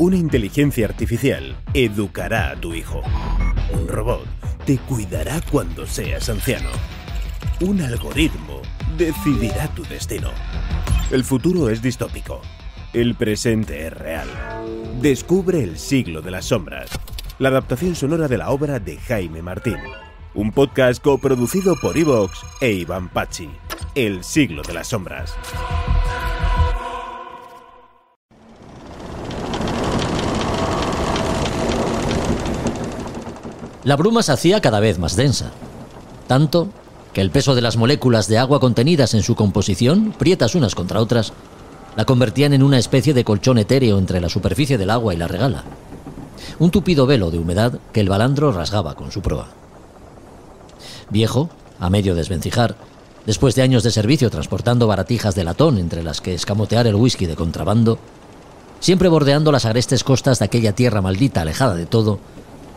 Una inteligencia artificial educará a tu hijo. Un robot te cuidará cuando seas anciano. Un algoritmo decidirá tu destino. El futuro es distópico. El presente es real. Descubre El siglo de las sombras. La adaptación sonora de la obra de Jaime Martín. Un podcast coproducido por Evox e Iván Pachi. El siglo de las sombras. La bruma se hacía cada vez más densa, tanto que el peso de las moléculas de agua contenidas en su composición, prietas unas contra otras, la convertían en una especie de colchón etéreo entre la superficie del agua y la regala. Un tupido velo de humedad que el balandro rasgaba con su proa. Viejo, a medio desvencijar, después de años de servicio transportando baratijas de latón entre las que escamotear el whisky de contrabando, siempre bordeando las agrestes costas de aquella tierra maldita alejada de todo,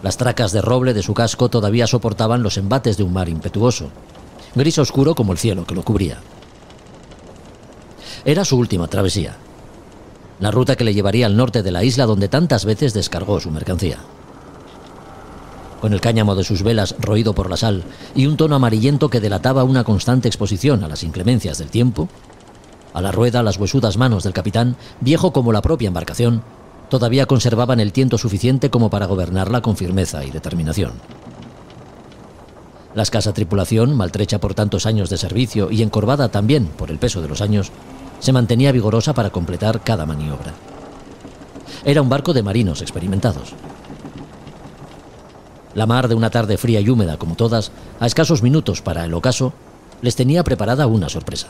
las tracas de roble de su casco todavía soportaban los embates de un mar impetuoso, gris oscuro como el cielo que lo cubría. Era su última travesía, la ruta que le llevaría al norte de la isla donde tantas veces descargó su mercancía. Con el cáñamo de sus velas roído por la sal y un tono amarillento que delataba una constante exposición a las inclemencias del tiempo, a la rueda las huesudas manos del capitán, viejo como la propia embarcación, todavía conservaban el tiento suficiente como para gobernarla con firmeza y determinación. La escasa tripulación, maltrecha por tantos años de servicio y encorvada también por el peso de los años, se mantenía vigorosa para completar cada maniobra. Era un barco de marinos experimentados. La mar, de una tarde fría y húmeda como todas, a escasos minutos para el ocaso, les tenía preparada una sorpresa.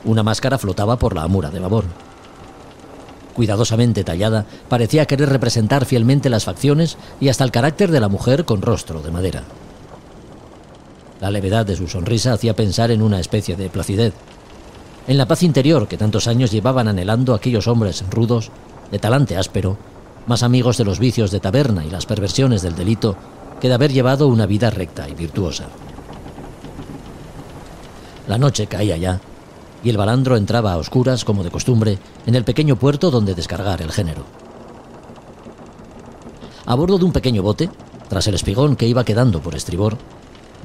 Una máscara flotaba por la amura de babor. Cuidadosamente tallada, parecía querer representar fielmente las facciones y hasta el carácter de la mujer con rostro de madera. La levedad de su sonrisa hacía pensar en una especie de placidez, en la paz interior que tantos años llevaban anhelando aquellos hombres rudos, de talante áspero, más amigos de los vicios de taberna y las perversiones del delito que de haber llevado una vida recta y virtuosa. La noche caía ya, y el balandro entraba a oscuras, como de costumbre, en el pequeño puerto donde descargar el género. A bordo de un pequeño bote, tras el espigón que iba quedando por estribor,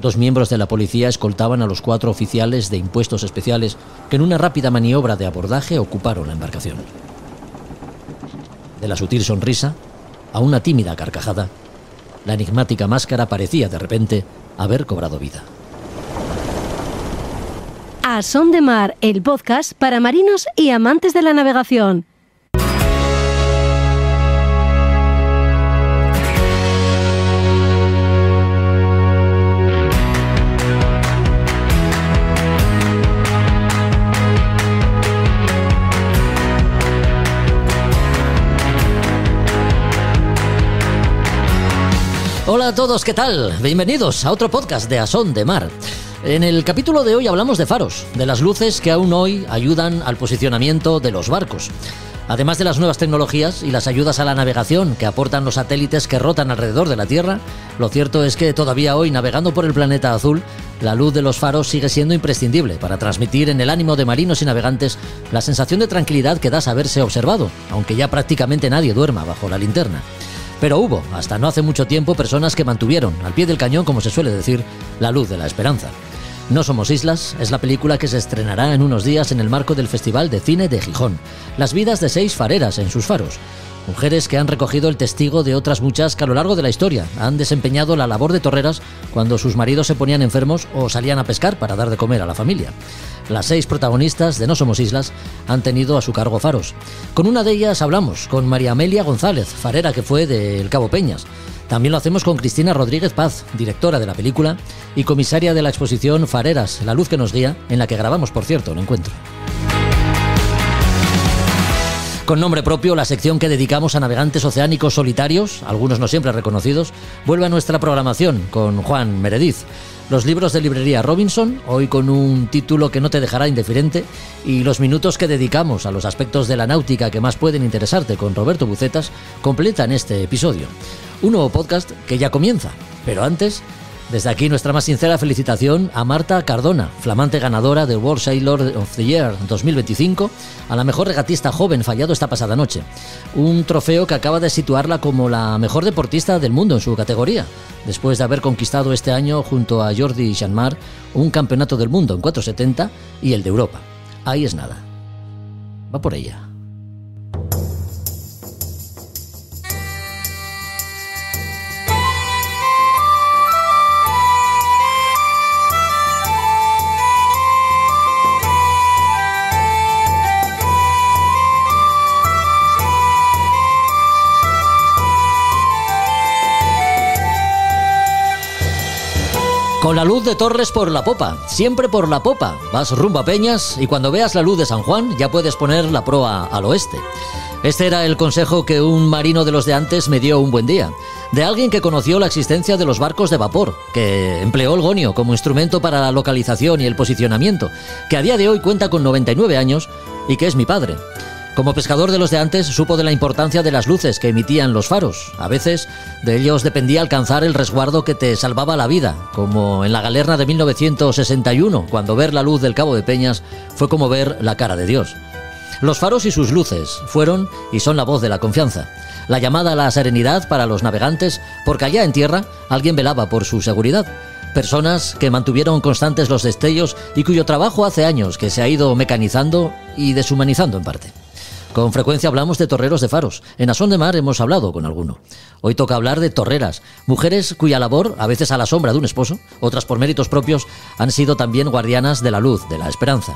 2 miembros de la policía escoltaban a los 4 oficiales de impuestos especiales que en una rápida maniobra de abordaje ocuparon la embarcación. De la sutil sonrisa a una tímida carcajada, la enigmática máscara parecía de repente haber cobrado vida. A Son de Mar, el podcast para marinos y amantes de la navegación. Hola a todos, ¿qué tal? Bienvenidos a otro podcast de A Son de Mar. En el capítulo de hoy hablamos de faros, de las luces que aún hoy ayudan al posicionamiento de los barcos. Además de las nuevas tecnologías y las ayudas a la navegación que aportan los satélites que rotan alrededor de la Tierra, lo cierto es que todavía hoy, navegando por el planeta azul, la luz de los faros sigue siendo imprescindible para transmitir en el ánimo de marinos y navegantes la sensación de tranquilidad que da saberse observado, aunque ya prácticamente nadie duerma bajo la linterna. Pero hubo, hasta no hace mucho tiempo, personas que mantuvieron, al pie del cañón, como se suele decir, la luz de la esperanza. No somos islas es la película que se estrenará en unos días en el marco del Festival de Cine de Gijón. Las vidas de 6 fareras en sus faros. Mujeres que han recogido el testigo de otras muchas que a lo largo de la historia han desempeñado la labor de torreras cuando sus maridos se ponían enfermos o salían a pescar para dar de comer a la familia. Las 6 protagonistas de No somos islas han tenido a su cargo faros. Con una de ellas hablamos, con María Amelia González, farera que fue de El Cabo Peñas. También lo hacemos con Cristina Rodríguez Paz, directora de la película y comisaria de la exposición Fareras, la luz que nos guía, en la que grabamos, por cierto, el encuentro. Con nombre propio, la sección que dedicamos a navegantes oceánicos solitarios, algunos no siempre reconocidos, vuelve a nuestra programación con Juan Merediz. Los libros de librería Robinson, hoy con un título que no te dejará indiferente, y los minutos que dedicamos a los aspectos de la náutica que más pueden interesarte con Roberto Bucetas, completan este episodio. Un nuevo podcast que ya comienza, pero antes Desde aquí nuestra más sincera felicitación a Marta Cardona, flamante ganadora del World Sailor of the Year 2025, a la mejor regatista joven fallado esta pasada noche. Un trofeo que acaba de situarla como la mejor deportista del mundo en su categoría, después de haber conquistado este año junto a Jordi Janmar un campeonato del mundo en 470 y el de Europa. Ahí es nada. Va por ella. Con la luz de Torres por la popa, siempre por la popa. Vas rumbo a Peñas y cuando veas la luz de San Juan ya puedes poner la proa al oeste. Este era el consejo que un marino de los de antes me dio un buen día, de alguien que conoció la existencia de los barcos de vapor, que empleó el gonio como instrumento para la localización y el posicionamiento, que a día de hoy cuenta con 99 años y que es mi padre. Como pescador de los de antes, supo de la importancia de las luces que emitían los faros. A veces, de ellos dependía alcanzar el resguardo que te salvaba la vida, como en la galerna de 1961, cuando ver la luz del Cabo de Peñas fue como ver la cara de Dios. Los faros y sus luces fueron y son la voz de la confianza, la llamada a la serenidad para los navegantes, porque allá en tierra alguien velaba por su seguridad. Personas que mantuvieron constantes los destellos y cuyo trabajo hace años que se ha ido mecanizando y deshumanizando en parte. Con frecuencia hablamos de torreros de faros. En A Son de Mar hemos hablado con alguno. Hoy toca hablar de torreras, mujeres cuya labor, a veces a la sombra de un esposo, otras por méritos propios, han sido también guardianas de la luz, de la esperanza.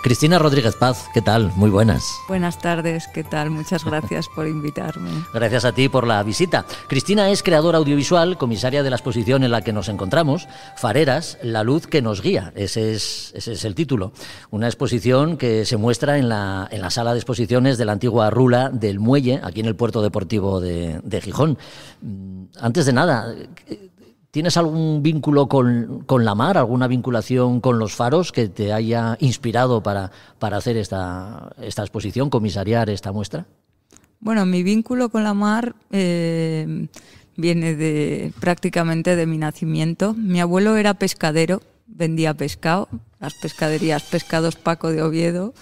Cristina Rodríguez Paz, ¿qué tal? Muy buenas. Buenas tardes, ¿qué tal? Muchas gracias por invitarme. Gracias a ti por la visita. Cristina es creadora audiovisual, comisaria de la exposición en la que nos encontramos, Fareras, la luz que nos guía. Ese es el título. Una exposición que se muestra en la sala de exposiciones de la antigua Rula del Muelle, aquí en el puerto deportivo de Gijón. Antes de nada, ¿tienes algún vínculo con la mar, alguna vinculación con los faros que te haya inspirado para hacer esta exposición, comisariar esta muestra? Bueno, mi vínculo con la mar viene prácticamente de mi nacimiento. Mi abuelo era pescadero, vendía pescado. Las pescaderías Pescados Paco de Oviedo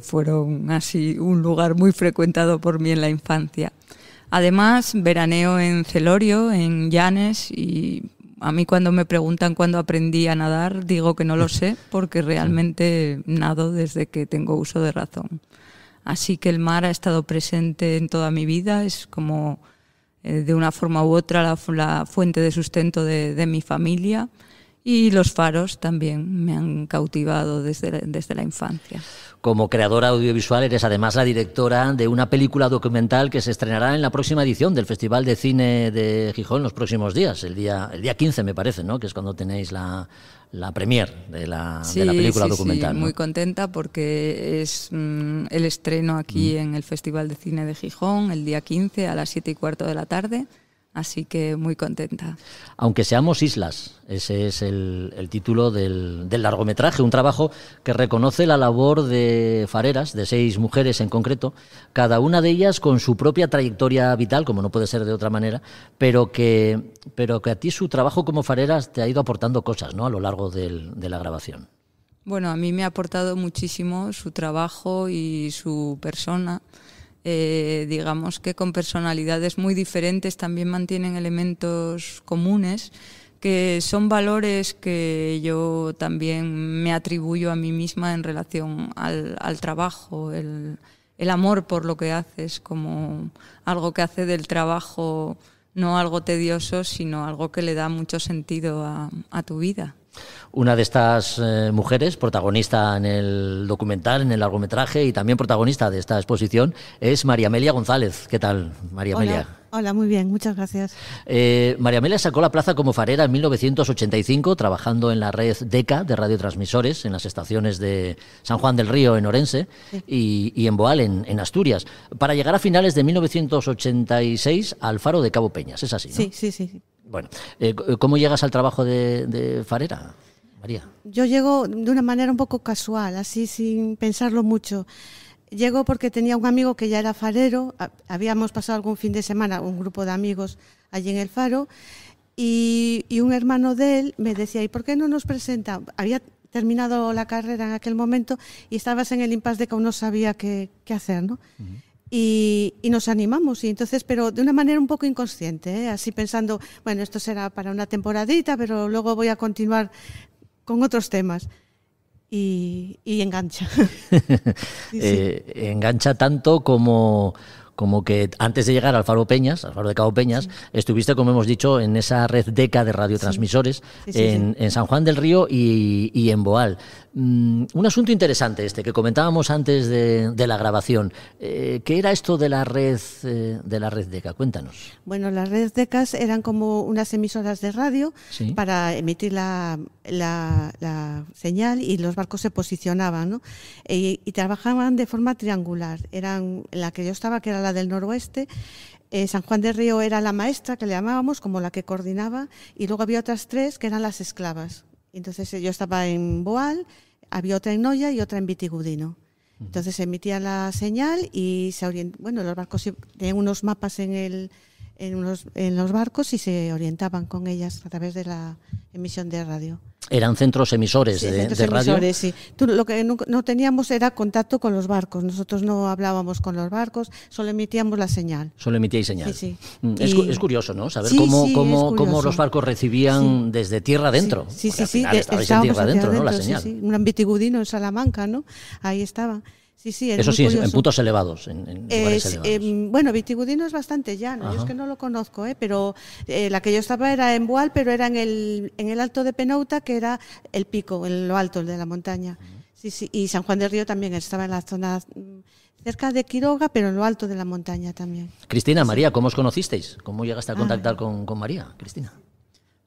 fueron así un lugar muy frecuentado por mí en la infancia. Además, veraneo en Celorio, en Llanes, y a mí cuando me preguntan cuándo aprendí a nadar, digo que no lo sé, porque realmente nado desde que tengo uso de razón. Así que el mar ha estado presente en toda mi vida, es como de una forma u otra la fuente de sustento de mi familia, y los faros también me han cautivado desde la infancia. Como creadora audiovisual eres además la directora de una película documental que se estrenará en la próxima edición del Festival de Cine de Gijón los próximos días, el día 15 me parece, ¿no? Que es cuando tenéis la premier de la película documental. Sí, ¿no? Muy contenta porque es el estreno aquí en el Festival de Cine de Gijón el día 15 a las 7:15 de la tarde. Así que muy contenta. Aunque seamos islas, ese es el título del largometraje, un trabajo que reconoce la labor de fareras, de 6 mujeres en concreto, cada una de ellas con su propia trayectoria vital, como no puede ser de otra manera, pero que a ti su trabajo como fareras te ha ido aportando cosas, ¿no? A lo largo de la grabación. Bueno, a mí me ha aportado muchísimo su trabajo y su persona. Digamos que con personalidades muy diferentes también mantienen elementos comunes que son valores que yo también me atribuyo a mí misma en relación al trabajo, el amor por lo que haces, como algo que hace del trabajo no algo tedioso, sino algo que le da mucho sentido a tu vida. Una de estas mujeres, protagonista en el documental, en el largometraje y también protagonista de esta exposición, es María Amelia González. ¿Qué tal, María Amelia? Hola, muy bien, muchas gracias. María Amelia sacó la plaza como farera en 1985, trabajando en la red DECA de radiotransmisores en las estaciones de San Juan del Río, en Orense, sí, y en Boal, en Asturias, para llegar a finales de 1986 al faro de Cabo Peñas. ¿Es así, no? Sí. Bueno, ¿cómo llegas al trabajo de farera, María? Yo llego de una manera un poco casual, así sin pensarlo mucho. Llego porque tenía un amigo que ya era farero, habíamos pasado algún fin de semana, un grupo de amigos allí en el faro, y un hermano de él me decía, ¿y por qué no nos presenta? Había terminado la carrera en aquel momento y estabas en el impasse de que aún no sabía qué hacer, ¿no? Y nos animamos, y entonces, pero de una manera un poco inconsciente, así pensando, bueno, esto será para una temporadita, pero luego voy a continuar con otros temas. Y engancha. Sí. Engancha tanto como que antes de llegar al Faro Peñas, al Faro de Cabo Peñas, estuviste, como hemos dicho, en esa red DECA de radiotransmisores en San Juan del Río y en Boal. Un asunto interesante que comentábamos antes de la grabación. ¿Qué era esto de la red DECA? Cuéntanos. Bueno, las redes DECAs eran como unas emisoras de radio para emitir la señal, y los barcos se posicionaban, ¿no? Y trabajaban de forma triangular. Eran la que yo estaba, que era la del noroeste. San Juan del Río era la maestra, que le llamábamos, como la que coordinaba, y luego había otras 3 que eran las esclavas. Entonces yo estaba en Boal, había otra en Noia y otra en Vitigudino. Entonces se emitía la señal y los barcos tenían unos mapas en los barcos y se orientaban con ellas a través de la emisión de radio. Eran centros emisores de radio. Emisores, sí. Lo que no teníamos era contacto con los barcos. Nosotros no hablábamos con los barcos, solo emitíamos la señal. Solo emitíais señal. Sí. Es curioso, ¿no? Saber cómo los barcos recibían desde tierra adentro. Sí. Estabais en tierra adentro, ¿no? La señal. Sí. Un Vitigudino en Salamanca, ¿no? Ahí estaba. Sí, eso sí, en puntos elevados, en lugares elevados. Bueno, Vitigudino es bastante llano. Yo es que no lo conozco, pero la que yo estaba era en Boal, pero era en el Alto de Penouta, que era el pico, en lo alto de la montaña. Sí, y San Juan del Río también estaba en la zona cerca de Quiroga, pero en lo alto de la montaña también. Cristina, María, ¿cómo os conocisteis? ¿Cómo llegaste a contactar con María, Cristina?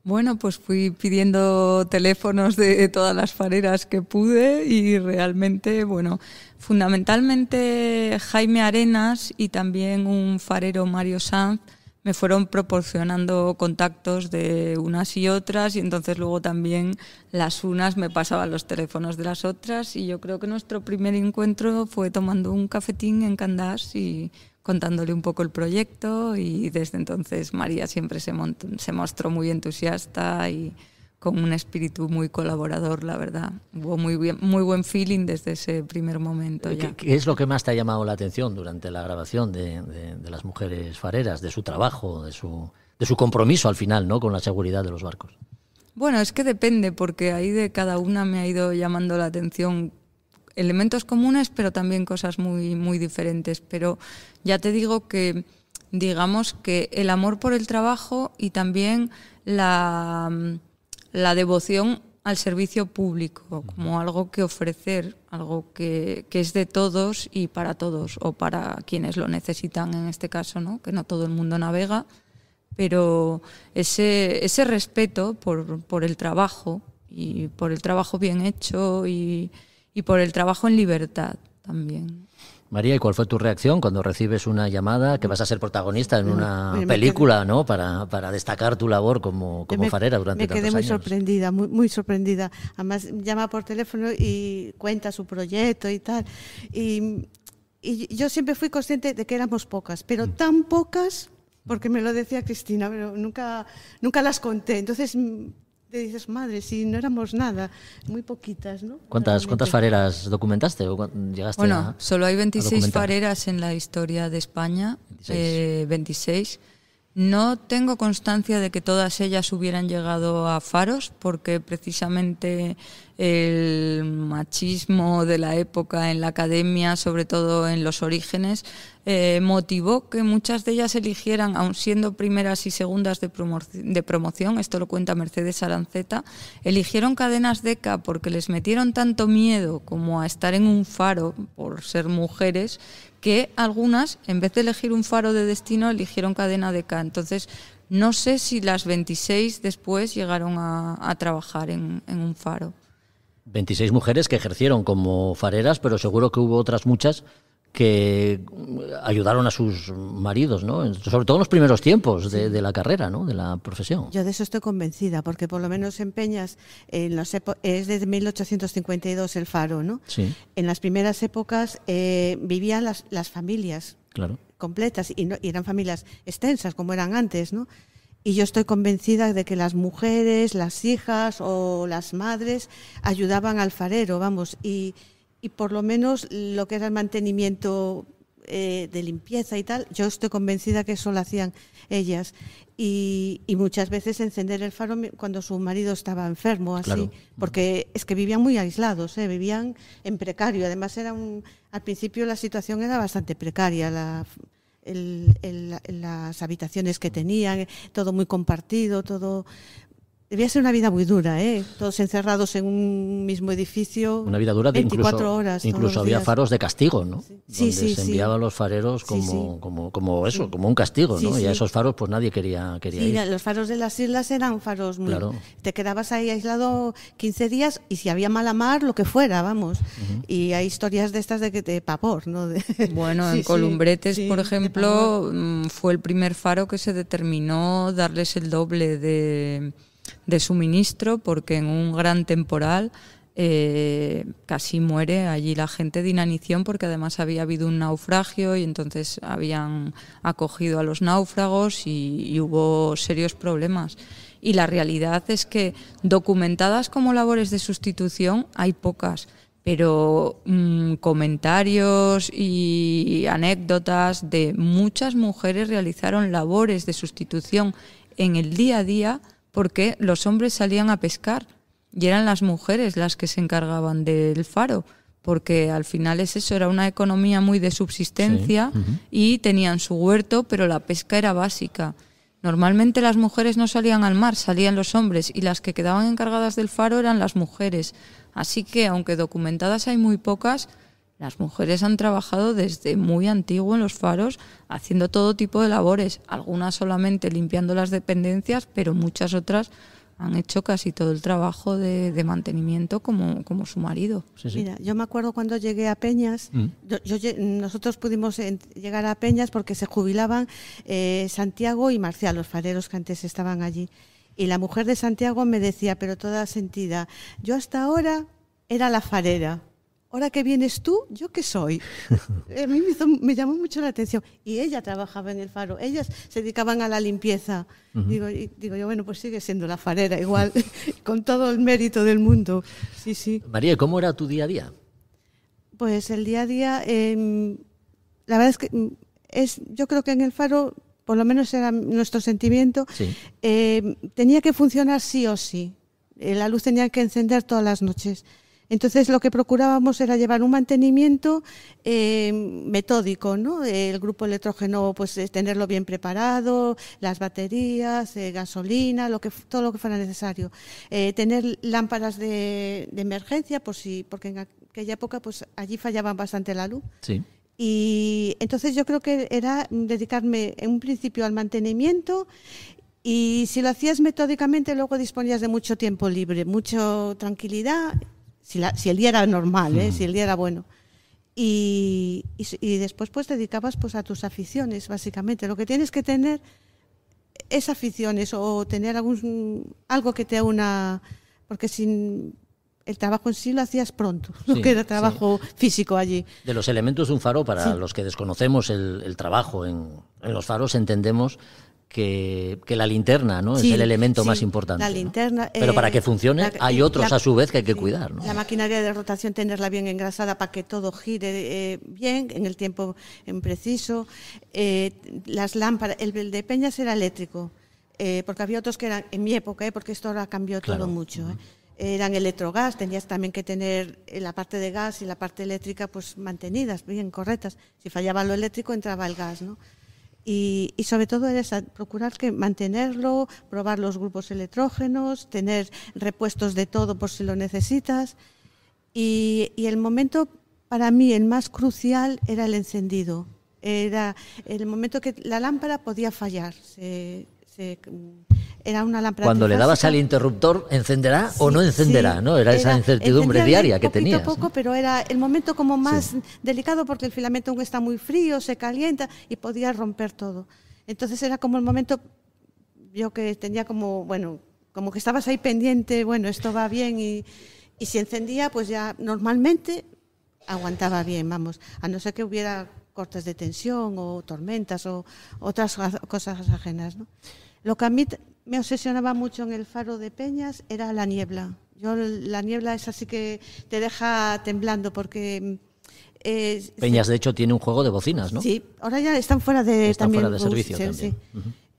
Bueno, pues fui pidiendo teléfonos de todas las fareras que pude y realmente, fundamentalmente Jaime Arenas y también un farero, Mario Sanz, me fueron proporcionando contactos de unas y otras, y entonces luego también las unas me pasaban los teléfonos de las otras, y yo creo que nuestro primer encuentro fue tomando un cafetín en Candás y contándole un poco el proyecto, y desde entonces María siempre se mostró muy entusiasta y con un espíritu muy colaborador, la verdad. Hubo muy buen feeling desde ese primer momento. ¿Qué es lo que más te ha llamado la atención durante la grabación de las mujeres fareras, de su trabajo, de su compromiso al final, ¿no?, con la seguridad de los barcos? Bueno, es que depende, porque ahí de cada una me ha ido llamando la atención elementos comunes, pero también cosas muy, muy diferentes. Pero ya te digo que, digamos que el amor por el trabajo y también la devoción al servicio público, como algo que ofrecer, algo que es de todos y para todos, o para quienes lo necesitan en este caso, ¿no? Que no todo el mundo navega, pero ese respeto por el trabajo, y por el trabajo bien hecho, y por el trabajo en libertad también. María, ¿y cuál fue tu reacción cuando recibes una llamada que vas a ser protagonista en una película, ¿no?, para destacar tu labor como farera durante tantos años? Me quedé muy sorprendida, muy sorprendida. Además, llama por teléfono y cuenta su proyecto y tal. Y yo siempre fui consciente de que éramos pocas, pero tan pocas, porque me lo decía Cristina, pero nunca las conté. Entonces te dices, madre, si no éramos nada, muy poquitas, ¿no? ¿Cuántas fareras documentaste o llegaste solo hay 26 fareras en la historia de España, 26. No tengo constancia de que todas ellas hubieran llegado a faros, porque precisamente el machismo de la época en la academia, sobre todo en los orígenes, motivó que muchas de ellas eligieran, aun siendo primeras y segundas de promoción, esto lo cuenta Mercedes Aranceta, eligieron cadenas DECA porque les metieron tanto miedo como a estar en un faro por ser mujeres, que algunas, en vez de elegir un faro de destino, eligieron cadena DECA. Entonces, no sé si las 26 después llegaron a trabajar en un faro. 26 mujeres que ejercieron como fareras, pero seguro que hubo otras muchas que ayudaron a sus maridos, ¿no? Sobre todo en los primeros tiempos de la carrera, ¿no?, de la profesión. Yo de eso estoy convencida, porque por lo menos en Peñas es desde 1852 el faro, ¿no? Sí. En las primeras épocas vivían las familias, claro, completas, y eran familias extensas como eran antes, ¿no? Y yo estoy convencida de que las mujeres, las hijas o las madres ayudaban al farero, vamos, y por lo menos lo que era el mantenimiento de limpieza y tal, yo estoy convencida que eso lo hacían ellas. Y muchas veces encender el faro cuando su marido estaba enfermo, así, claro. Porque es que vivían muy aislados, vivían en precario. Además, al principio la situación era bastante precaria, las habitaciones que tenían, todo muy compartido, todo... Debía ser una vida muy dura, todos encerrados en un mismo edificio. Una vida dura de 24 horas. Incluso había faros de castigo, ¿no? Sí, donde se enviaba a los fareros como un castigo, ¿no? Y a esos faros pues nadie quería ir. Los faros de las islas eran faros muy... Claro. Te quedabas ahí aislado 15 días y si había mala mar, lo que fuera, vamos. Y hay historias de estas de pavor, ¿no? Bueno, en Columbretes, por ejemplo, fue el primer faro que se determinó darles el doble de suministro, porque en un gran temporal casi muere allí la gente de inanición, porque además había habido un naufragio y entonces habían acogido a los náufragos y hubo serios problemas. Y la realidad es que documentadas como labores de sustitución hay pocas, pero comentarios y anécdotas de muchas mujeres realizaron labores de sustitución en el día a día, porque los hombres salían a pescar y eran las mujeres las que se encargaban del faro, porque al final es eso, era una economía muy de subsistencia, y tenían su huerto, pero la pesca era básica. Normalmente las mujeres no salían al mar, salían los hombres, y las que quedaban encargadas del faro eran las mujeres. Así que, aunque documentadas hay muy pocas, las mujeres han trabajado desde muy antiguo en los faros, haciendo todo tipo de labores, algunas solamente limpiando las dependencias, pero muchas otras han hecho casi todo el trabajo de mantenimiento como su marido. Sí, sí. Mira, yo me acuerdo cuando llegué a Peñas, nosotros pudimos llegar a Peñas porque se jubilaban Santiago y Marcial, los fareros que antes estaban allí. Y la mujer de Santiago me decía, pero toda sentida, yo hasta ahora era la farera. Ahora que vienes tú, ¿yo qué soy? A mí me llamó mucho la atención. Y ella trabajaba en el faro, ellas se dedicaban a la limpieza. Digo yo, bueno, pues sigue siendo la farera igual, con todo el mérito del mundo. Sí, sí. María, ¿cómo era tu día a día? Pues el día a día, la verdad es que yo creo que en el faro, por lo menos era nuestro sentimiento, tenía que funcionar sí o sí. La luz tenía que encender todas las noches. Entonces lo que procurábamos era llevar un mantenimiento metódico, ¿no? El grupo electrógeno, pues tenerlo bien preparado, las baterías, gasolina, todo lo que fuera necesario. Tener lámparas de emergencia, porque en aquella época pues allí fallaban bastante la luz. Sí. Y entonces yo creo que era dedicarme en un principio al mantenimiento. Y si lo hacías metódicamente, luego disponías de mucho tiempo libre, mucha tranquilidad. Si el día era normal, si el día era bueno. Y después pues dedicabas pues a tus aficiones, básicamente. Lo que tienes que tener es aficiones o tener algo que te una... Porque sin el trabajo en sí lo hacías pronto, lo que era trabajo físico allí. De los elementos de un faro, para los que desconocemos el trabajo en los faros, entendemos que la linterna, ¿no? Es el elemento más importante. La linterna. ¿No? Pero para que funcione hay otros a su vez que hay que cuidar, ¿no? La maquinaria de rotación, tenerla bien engrasada para que todo gire bien en el tiempo preciso. Las lámparas, el de Peñas era eléctrico, porque había otros que eran, en mi época, porque esto ahora cambió todo mucho. Eran electrogas, tenías también que tener la parte de gas y la parte eléctrica pues mantenidas, bien correctas. Si fallaba lo eléctrico entraba el gas, ¿no? Y sobre todo era procurar mantenerlo, probar los grupos electrógenos, tener repuestos de todo por si lo necesitas. Y el momento, para mí, el más crucial era el encendido. Era el momento que la lámpara podía fallar. Era una lámpara cuando le dabas al interruptor, ¿encenderá o no encenderá? ¿No? Era esa incertidumbre diaria que tenías. Poco, pero era el momento como más delicado porque el filamento aún está muy frío, se calienta y podía romper todo. Entonces era como el momento, yo que tenía como que estabas ahí pendiente, esto va bien y si encendía, pues ya normalmente aguantaba bien, vamos, a no ser que hubiera cortes de tensión o tormentas o otras cosas ajenas, ¿no? Lo que a mí me obsesionaba mucho en el faro de Peñas era la niebla. La niebla es así que te deja temblando porque... Peñas, de hecho, tiene un juego de bocinas, ¿no? Sí, ahora ya están fuera de servicio también. Sí.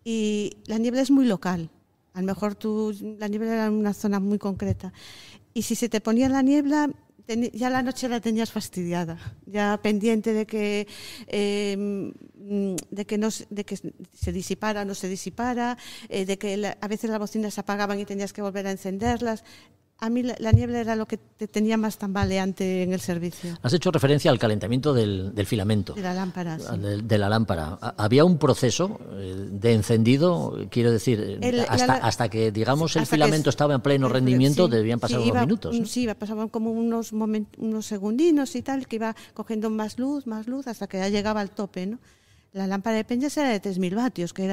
Y la niebla es muy local. A lo mejor la niebla era en una zona muy concreta. Y si se te ponía la niebla, ya la noche la tenías fastidiada, ya pendiente de que se disipara o no se disipara, de que a veces las bocinas se apagaban y tenías que volver a encenderlas. A mí la niebla era lo que te tenía más tambaleante en el servicio. Has hecho referencia al calentamiento del filamento. De la lámpara, sí. De la lámpara. ¿Había un proceso de encendido? Quiero decir, hasta que, digamos, el filamento estaba en pleno rendimiento, sí, debían pasar unos minutos, ¿no? Sí, pasaban como unos segundinos y tal, que iba cogiendo más luz, hasta que ya llegaba al tope, ¿no? La lámpara de Peñas era de 3.000 vatios, que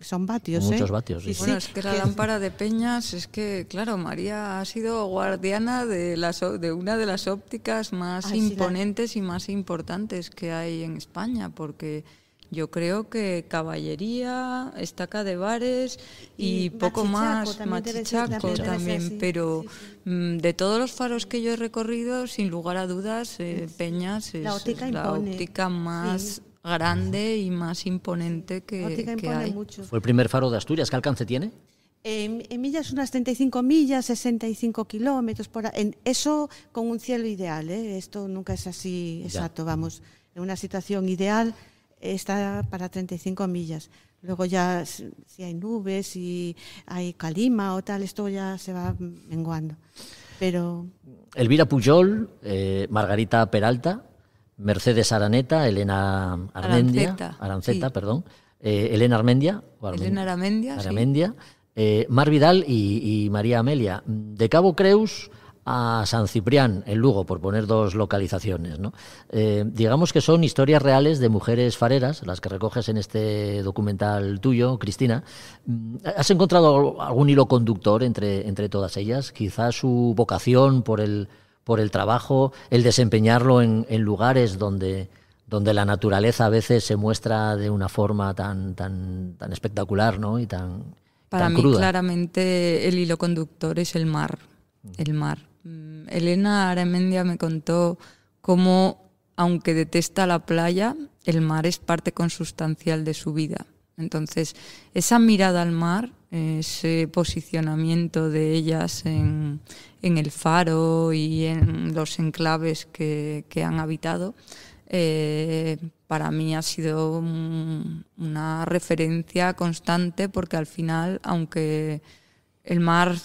son vatios. Muchos vatios, sí. Bueno, es que la lámpara de Peñas, es que, claro, María ha sido guardiana de una de las ópticas más imponentes y más importantes que hay en España, porque yo creo que caballería, estaca de bares y poco más, Machichaco también, pero de todos los faros que yo he recorrido, sin lugar a dudas, Peñas es la óptica más... grande y más imponente que hay. Mucho. Fue el primer faro de Asturias. ¿Qué alcance tiene? En millas unas 35 millas, 65 kilómetros, eso con un cielo ideal, ¿eh? Esto nunca es así exacto, vamos, en una situación ideal está para 35 millas. Luego ya si hay nubes, si hay calima o tal, esto ya se va menguando. Pero... Elvira Pujol, Margarita Peralta, Mercedes Araneta, Elena Aranceta, sí. Perdón, Elena Armendia, Aramendia, sí. Mar Vidal y María Amelia. De Cabo Creus a San Ciprián, en Lugo, por poner dos localizaciones, ¿no? Digamos que son historias reales de mujeres fareras, las que recoges en este documental tuyo, Cristina. ¿Has encontrado algún hilo conductor entre todas ellas? Quizás su vocación por el trabajo, el desempeñarlo en lugares donde la naturaleza a veces se muestra de una forma tan espectacular, ¿no? Y tan Para mí, cruda. Claramente, el hilo conductor es el mar. Elena Aramendia me contó cómo, aunque detesta la playa, el mar es parte consustancial de su vida. Entonces, esa mirada al mar, ese posicionamiento de ellas en el faro y en los enclaves que han habitado, para mí ha sido una referencia constante, porque al final, aunque el mar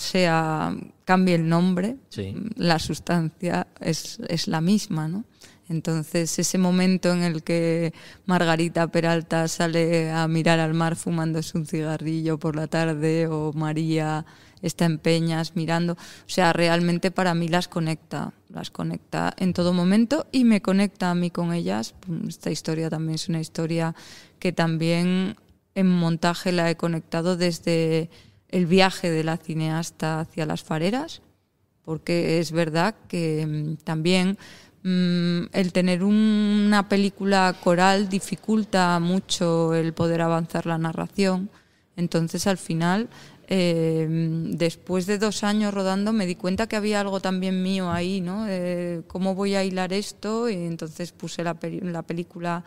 cambie el nombre, sí, la sustancia es la misma, ¿no? Entonces, ese momento en el que Margarita Peralta sale a mirar al mar fumándose un cigarrillo por la tarde, o María está en Peñas mirando, o sea, realmente para mí las conecta en todo momento, y me conecta a mí con ellas. Esta historia también es una historia que también en montaje la he conectado desde el viaje de la cineasta hacia las fareras, porque es verdad que también el tener una película coral dificulta mucho el poder avanzar la narración. Entonces, al final, después de 2 años rodando, me di cuenta que había algo también mío ahí, ¿no? ¿Cómo voy a hilar esto? Y entonces puse la película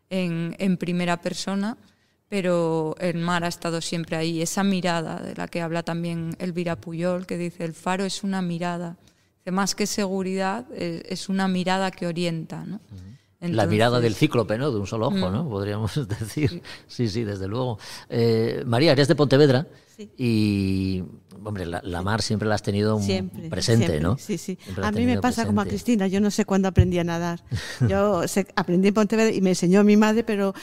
en primera persona, pero el mar ha estado siempre ahí. Esa mirada de la que habla también Elvira Pujol, que dice: el faro es una mirada. Más que seguridad, es una mirada que orienta, ¿no? Entonces, la mirada del cíclope, ¿no? De un solo ojo, ¿no? Podríamos decir. Sí, desde luego. María, eres de Pontevedra. Sí. Y, hombre, la mar siempre la has tenido presente, siempre, ¿no? Sí. A mí me pasa como a Cristina. Yo no sé cuándo aprendí a nadar. Yo aprendí en Pontevedra y me enseñó mi madre, pero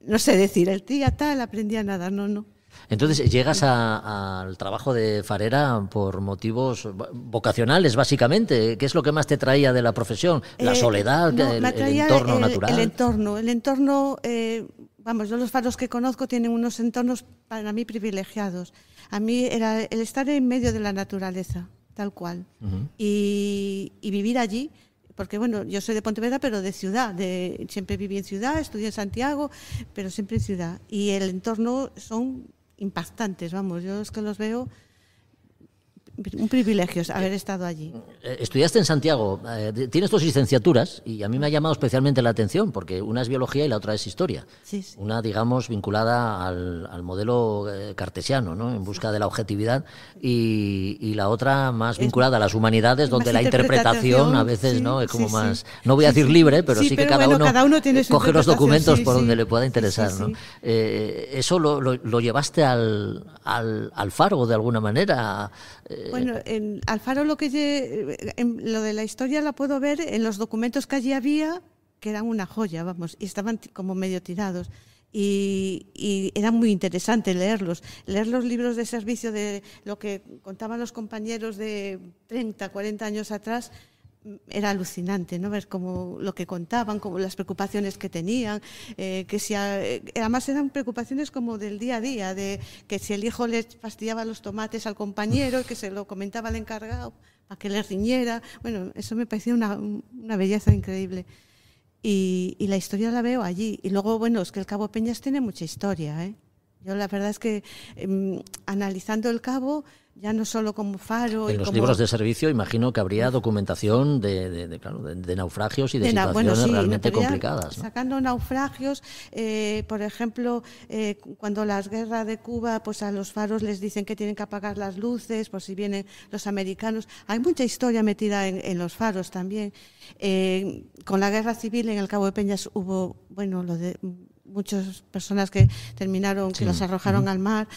no sé decir, el día tal aprendí a nadar, no. Entonces, llegas al trabajo de farera por motivos vocacionales, básicamente. ¿Qué es lo que más te traía de la profesión? ¿La soledad, el entorno natural? El entorno, vamos, yo los faros que conozco tienen unos entornos para mí privilegiados. A mí era el estar en medio de la naturaleza, tal cual, y vivir allí. Porque, bueno, yo soy de Pontevedra, pero de ciudad. Siempre viví en ciudad, estudié en Santiago, pero siempre en ciudad. Y el entorno son impactantes, vamos, yo es que los veo un privilegio haber estado allí. Estudiaste en Santiago, tienes dos licenciaturas y a mí me ha llamado especialmente la atención porque una es biología y la otra es historia. Sí, sí. Una, digamos, vinculada al modelo cartesiano, ¿no? En busca de la objetividad y la otra más vinculada a las humanidades, donde la interpretación a veces, sí, ¿no? Es como más, no voy a decir libre, pero sí que cada uno tiene su coge los documentos por donde le pueda interesar, ¿no? ¿Eso lo llevaste al Faro de alguna manera? Bueno, en Alfaro lo de la historia la puedo ver en los documentos que allí había, que eran una joya, vamos, y estaban como medio tirados. Y era muy interesante leerlos. Leer los libros de servicio de lo que contaban los compañeros de 30, 40 años atrás, era alucinante, ¿no? Ver cómo lo que contaban, como las preocupaciones que tenían, además eran preocupaciones como del día a día, de que si el hijo le fastidiaba los tomates al compañero, que se lo comentaba al encargado para que le riñera. Bueno, eso me parecía una belleza increíble. Y la historia la veo allí. Y luego, bueno, es que el Cabo Peñas tiene mucha historia, ¿eh? Yo la verdad es que analizando el Cabo, ya no solo como faro... En los libros de servicio imagino que habría documentación de naufragios y de situaciones realmente complicadas, ¿no? Sacando naufragios, por ejemplo, cuando las guerras de Cuba, pues a los faros les dicen que tienen que apagar las luces por si vienen los americanos. Hay mucha historia metida en los faros también. Con la guerra civil en el Cabo de Peñas hubo, bueno, muchas personas que terminaron, que las arrojaron al mar,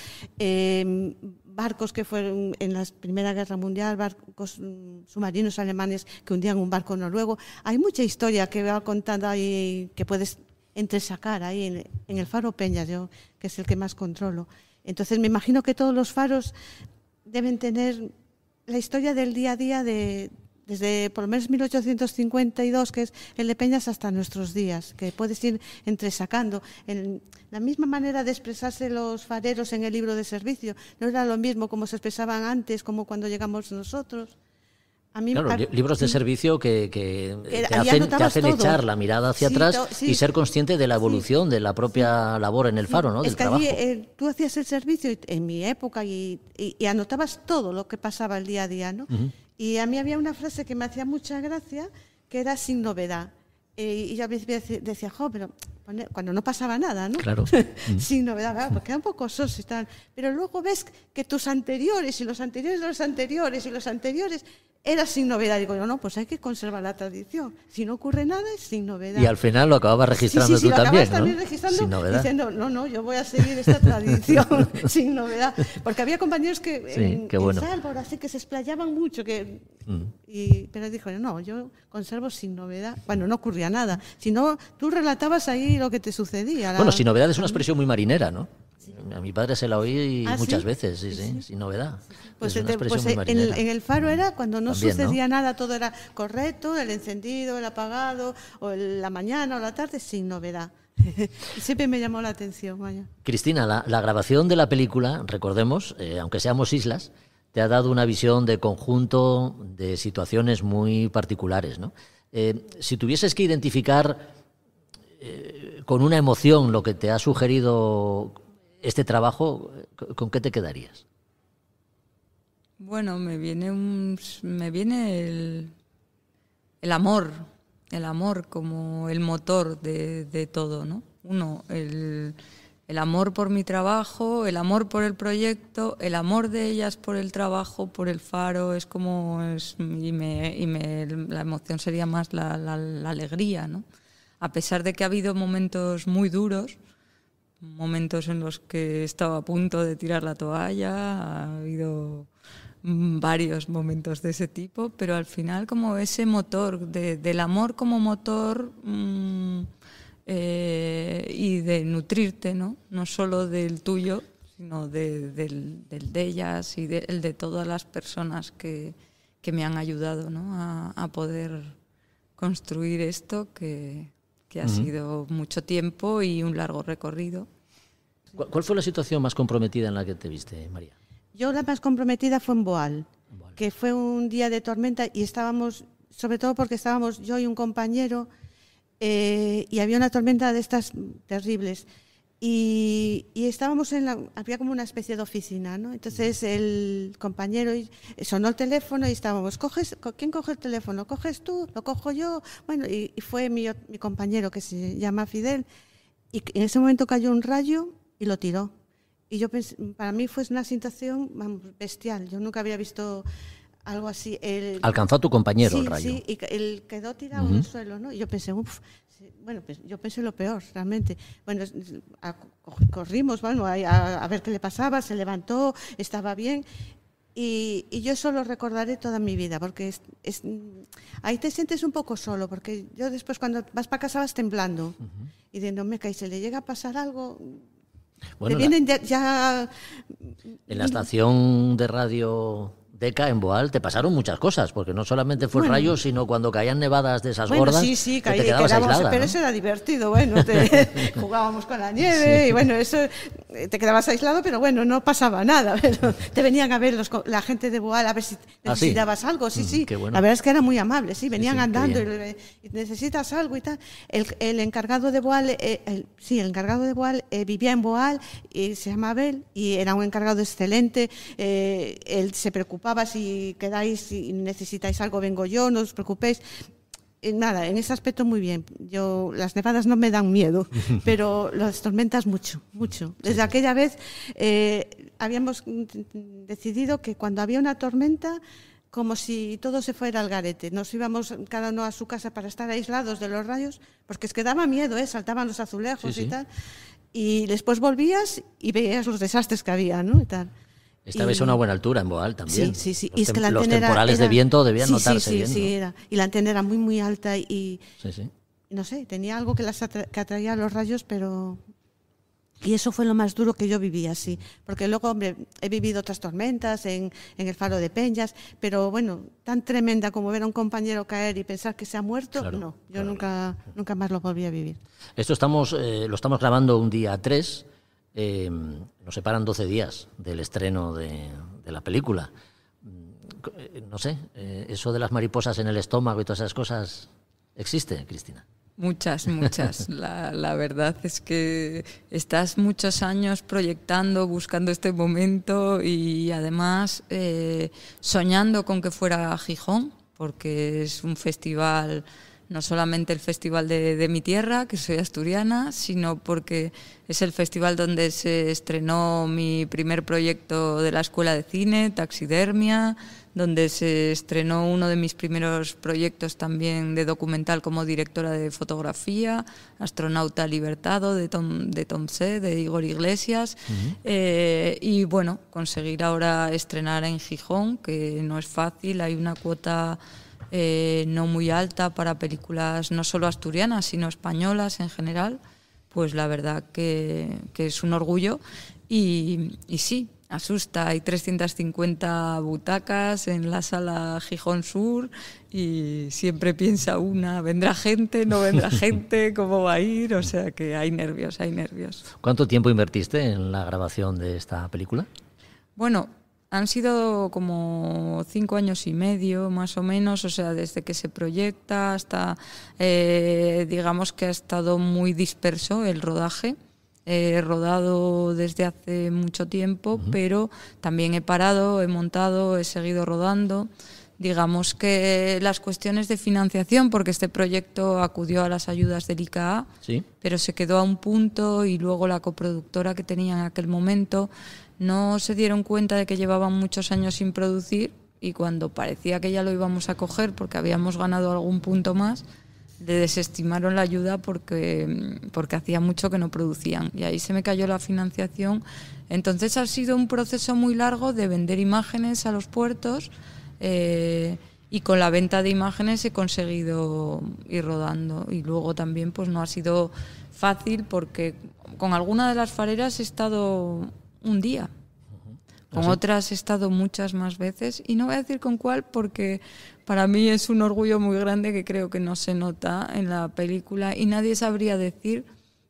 barcos que fueron en la Primera Guerra Mundial, barcos submarinos alemanes que hundían un barco noruego. Hay mucha historia que va contando ahí, que puedes entresacar ahí en el Faro Peñas, yo, que es el que más controlo. Entonces me imagino que todos los faros deben tener la historia del día a día desde por lo menos 1852, que es el de Peñas, hasta nuestros días, que puedes ir entresacando. La misma manera de expresarse los fareros en el libro de servicio, no era lo mismo como se expresaban antes, como cuando llegamos nosotros. Libros de servicio que te hacen echar la mirada hacia atrás y ser consciente de la evolución de la propia labor en el Faro, ¿no? Del trabajo. Tú hacías el servicio en mi época y anotabas todo lo que pasaba el día a día, ¿no? Uh-huh. Y a mí había una frase que me hacía mucha gracia, que era sin novedad. Y yo a veces decía, pero cuando no pasaba nada, ¿no? Claro. Sin novedad, ¿verdad? Porque eran poco sosos y tal. Pero luego ves que tus anteriores y los anteriores de los anteriores y los anteriores era sin novedad. Digo, no, pues hay que conservar la tradición. Si no ocurre nada, es sin novedad. Y al final lo acababas registrando tú también, ¿no? Registrando, sin novedad. Diciendo, no, yo voy a seguir esta tradición sin novedad. Porque había compañeros que en Salvor, así que se explayaban mucho. Pero dijo, no, yo conservo sin novedad. Bueno, no ocurría nada. Si no, tú relatabas ahí lo que te sucedía. Bueno, sin novedad es una expresión muy marinera, ¿no? A mi padre se la oí muchas veces, sí, sin novedad. Pues en el Faro era cuando no también, sucedía nada, todo era correcto, el encendido, el apagado, o la mañana o la tarde, sin novedad. Siempre me llamó la atención, vaya. Cristina, la grabación de la película, recordemos, aunque seamos islas, te ha dado una visión de conjunto de situaciones muy particulares, ¿no? Si tuvieses que identificar con una emoción lo que te ha sugerido este trabajo, ¿con qué te quedarías? Bueno, me viene el amor como el motor de todo, ¿no? Uno, el amor por mi trabajo, el amor por el proyecto, el amor de ellas por el trabajo, por el Faro, la emoción sería más la alegría, ¿no? A pesar de que ha habido momentos muy duros, momentos en los que estaba a punto de tirar la toalla, ha habido varios momentos de ese tipo, pero al final como ese motor, del amor como motor y de nutrirte, ¿no? No solo del tuyo, sino del de ellas y el de todas las personas que me han ayudado, ¿no? a poder construir esto que ha sido mucho tiempo y un largo recorrido. ¿Cuál fue la situación más comprometida en la que te viste, María? Yo la más comprometida fue en Boal, que fue un día de tormenta y estábamos, sobre todo porque estábamos yo y un compañero, y había una tormenta de estas terribles. Y estábamos había como una especie de oficina, ¿no? Entonces el compañero sonó el teléfono y estábamos, ¿quién coge el teléfono? ¿Coges tú? ¿Lo cojo yo? Bueno, y fue mi compañero, que se llama Fidel, y en ese momento cayó un rayo y lo tiró. Y yo pensé, para mí fue una situación, vamos, bestial. Yo nunca había visto algo así. Alcanzó a tu compañero el rayo. Sí, y él quedó tirado en el suelo, ¿no? Y yo pensé, bueno, pues yo pensé lo peor, realmente. Bueno, corrimos, bueno, a ver qué le pasaba, se levantó, estaba bien. Y yo eso lo recordaré toda mi vida, porque ahí te sientes un poco solo, porque yo después cuando vas para casa vas temblando. Y de no me caí, se le llega a pasar algo... Bueno, te vienen ya... En la estación de radio Deca, en Boal, te pasaron muchas cosas, porque no solamente fue el rayo, sino cuando caían nevadas de esas gordas, sí, que te quedabas aislada, pero ¿no? eso era divertido, bueno, jugábamos con la nieve, y bueno, eso, te quedabas aislado, pero bueno, no pasaba nada, pero te venían a ver la gente de Boal a ver si necesitabas algo, sí, qué bueno. La verdad es que era muy amable, sí, venían andando y necesitas algo y tal. El encargado de Boal, el encargado de Boal vivía en Boal, y se llama Abel, y era un encargado excelente, él se preocupaba si quedáis, si necesitáis algo, vengo yo, no os preocupéis. Nada, en ese aspecto muy bien. Las nevadas no me dan miedo, pero las tormentas mucho. Desde aquella vez habíamos decidido que cuando había una tormenta, como si todo se fuera al garete, nos íbamos cada uno a su casa para estar aislados de los rayos, porque es que daba miedo, saltaban los azulejos y tal, y después volvías y veías los desastres que había, ¿no? Y tal. Estabais a una buena altura en Boal también. Sí. Los, los temporales de viento debían notarse bien, ¿no? Era. Y la antena era muy, muy alta y Sí. no sé, tenía algo que que atraía a los rayos, pero... Y eso fue lo más duro que yo viví así. Porque luego, hombre, he vivido otras tormentas en el Faro de Peñas, pero bueno, tan tremenda como ver a un compañero caer y pensar que se ha muerto, claro, no. Yo nunca más lo volví a vivir. Esto lo estamos grabando un día 3. Nos separan 12 días del estreno de la película. No sé, eso de las mariposas en el estómago y todas esas cosas, ¿existe, Cristina? Muchas. La verdad es que estás muchos años proyectando, buscando este momento y además soñando con que fuera Gijón, porque es un festival... No solamente el festival de mi tierra, que soy asturiana, sino porque es el festival donde se estrenó mi primer proyecto de la Escuela de Cine, Taxidermia, donde se estrenó uno de mis primeros proyectos también de documental como directora de fotografía, Astronauta Libertado, de Tom C., de Igor Iglesias. Y bueno, conseguir ahora estrenar en Gijón, que no es fácil, hay una cuota... no muy alta para películas no solo asturianas, sino españolas en general, pues la verdad que es un orgullo y sí, asusta. Hay 350 butacas en la sala Gijón Sur y siempre piensa una, ¿vendrá gente? ¿No vendrá gente? ¿Cómo va a ir? O sea que hay nervios. ¿Cuánto tiempo invertiste en la grabación de esta película? Bueno, han sido como 5 años y medio, más o menos, o sea, desde que se proyecta hasta, digamos que ha estado muy disperso el rodaje. He rodado desde hace mucho tiempo, pero también he parado, he montado, he seguido rodando. Digamos que las cuestiones de financiación, porque este proyecto acudió a las ayudas del ICA, ¿sí?, pero se quedó a un punto y luego la coproductora que tenía en aquel momento no se dieron cuenta de que llevaban muchos años sin producir y cuando parecía que ya lo íbamos a coger porque habíamos ganado algún punto más, le desestimaron la ayuda porque hacía mucho que no producían y ahí se me cayó la financiación. Entonces ha sido un proceso muy largo de vender imágenes a los puertos y con la venta de imágenes he conseguido ir rodando y luego también pues no ha sido fácil porque con alguna de las fareras he estado un día, con otras he estado muchas más veces y no voy a decir con cuál porque para mí es un orgullo muy grande que creo que no se nota en la película y nadie sabría decir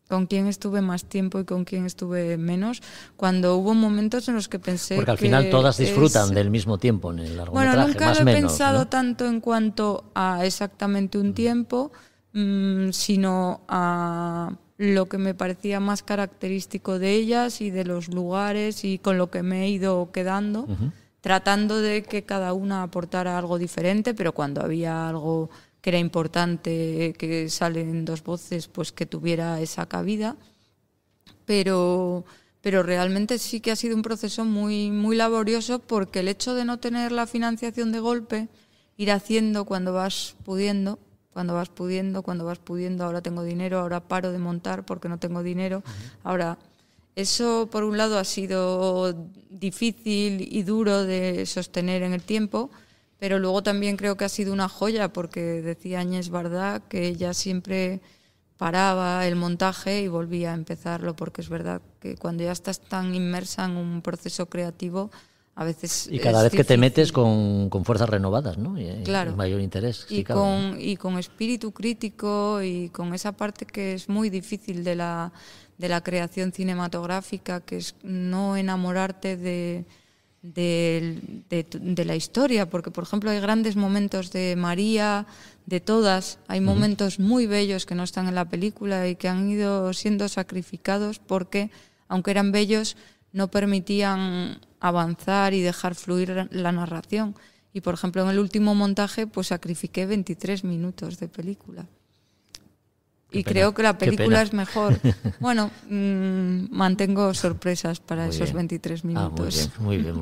con quién estuve más tiempo y con quién estuve menos, cuando hubo momentos en los que pensé porque al final todas disfrutan del mismo tiempo en el largometraje, bueno, nunca más lo he menos, pensado, ¿no?, tanto en cuanto a exactamente un tiempo, sino a lo que me parecía más característico de ellas y de los lugares y con lo que me he ido quedando, tratando de que cada una aportara algo diferente, pero cuando había algo que era importante, que salen dos voces, pues que tuviera esa cabida. Pero realmente sí que ha sido un proceso muy, muy laborioso, porque el hecho de no tener la financiación de golpe, ir haciendo cuando vas pudiendo, ahora tengo dinero, ahora paro de montar porque no tengo dinero. Ahora, eso por un lado ha sido difícil y duro de sostener en el tiempo, pero luego también creo que ha sido una joya, porque decía Agnès Varda que ella siempre paraba el montaje y volvía a empezarlo, porque es verdad que cuando ya estás tan inmersa en un proceso creativo, a veces y cada vez que te metes con fuerzas renovadas, ¿no? Y claro, mayor interés. Y, sí, con espíritu crítico, y con esa parte que es muy difícil de la creación cinematográfica, que es no enamorarte de la historia, porque por ejemplo hay grandes momentos de María, de todas, hay momentos muy bellos que no están en la película y que han ido siendo sacrificados porque, aunque eran bellos, no permitían avanzar y dejar fluir la narración. Y por ejemplo en el último montaje pues sacrifiqué 23 minutos de película. Y creo que la película es mejor. Bueno, mantengo sorpresas para muy esos bien. 23 minutos. Muy bien.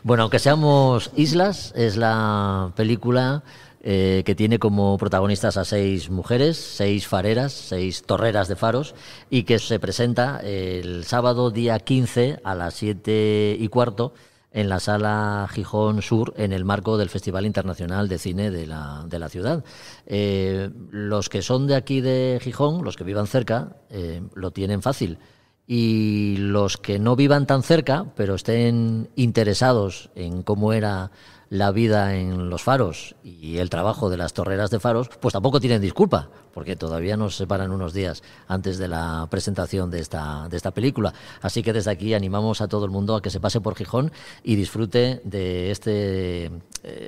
Bueno, aunque seamos islas, es la película que tiene como protagonistas a 6 mujeres, 6 fareras, 6 torreras de faros, y que se presenta el sábado día 15 a las 7:15 en la Sala Gijón Sur, en el marco del Festival Internacional de Cine de la ciudad. Los que son de aquí de Gijón, los que vivan cerca, lo tienen fácil. Y los que no vivan tan cerca, pero estén interesados en cómo era la vida en los faros y el trabajo de las torreras de faros, pues tampoco tienen disculpa, porque todavía nos separan unos días antes de la presentación de esta película. Así que desde aquí animamos a todo el mundo a que se pase por Gijón y disfrute de este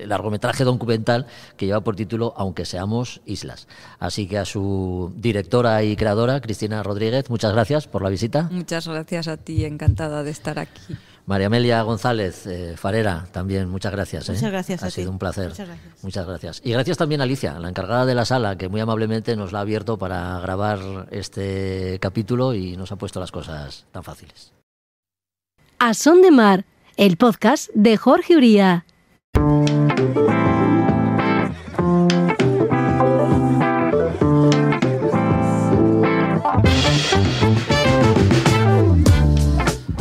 largometraje documental que lleva por título Aunque seamos islas. Así que a su directora y creadora, Cristina Rodríguez, muchas gracias por la visita. Muchas gracias a ti, encantada de estar aquí. María Amelia González, farera, también muchas gracias. Muchas gracias a ti. Ha sido un placer. Muchas gracias. Y gracias también a Alicia, la encargada de la sala, que muy amablemente nos la ha abierto para grabar este capítulo y nos ha puesto las cosas tan fáciles. A Son de Mar, el podcast de Jorge Uría.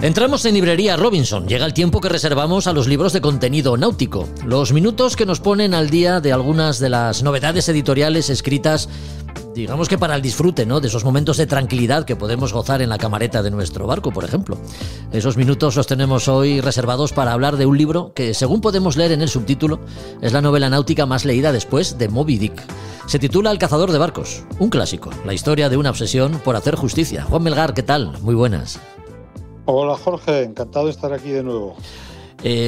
Entramos en Librería Robinson. Llega el tiempo que reservamos a los libros de contenido náutico. Los minutos que nos ponen al día de algunas de las novedades editoriales escritas, digamos que para el disfrute, ¿no?, de esos momentos de tranquilidad que podemos gozar en la camareta de nuestro barco, por ejemplo. Esos minutos los tenemos hoy reservados para hablar de un libro que, según podemos leer en el subtítulo, es la novela náutica más leída después de Moby Dick. Se titula El cazador de barcos, un clásico, la historia de una obsesión por hacer justicia. Juan Melgar, ¿qué tal? Muy buenas. Hola Jorge, encantado de estar aquí de nuevo.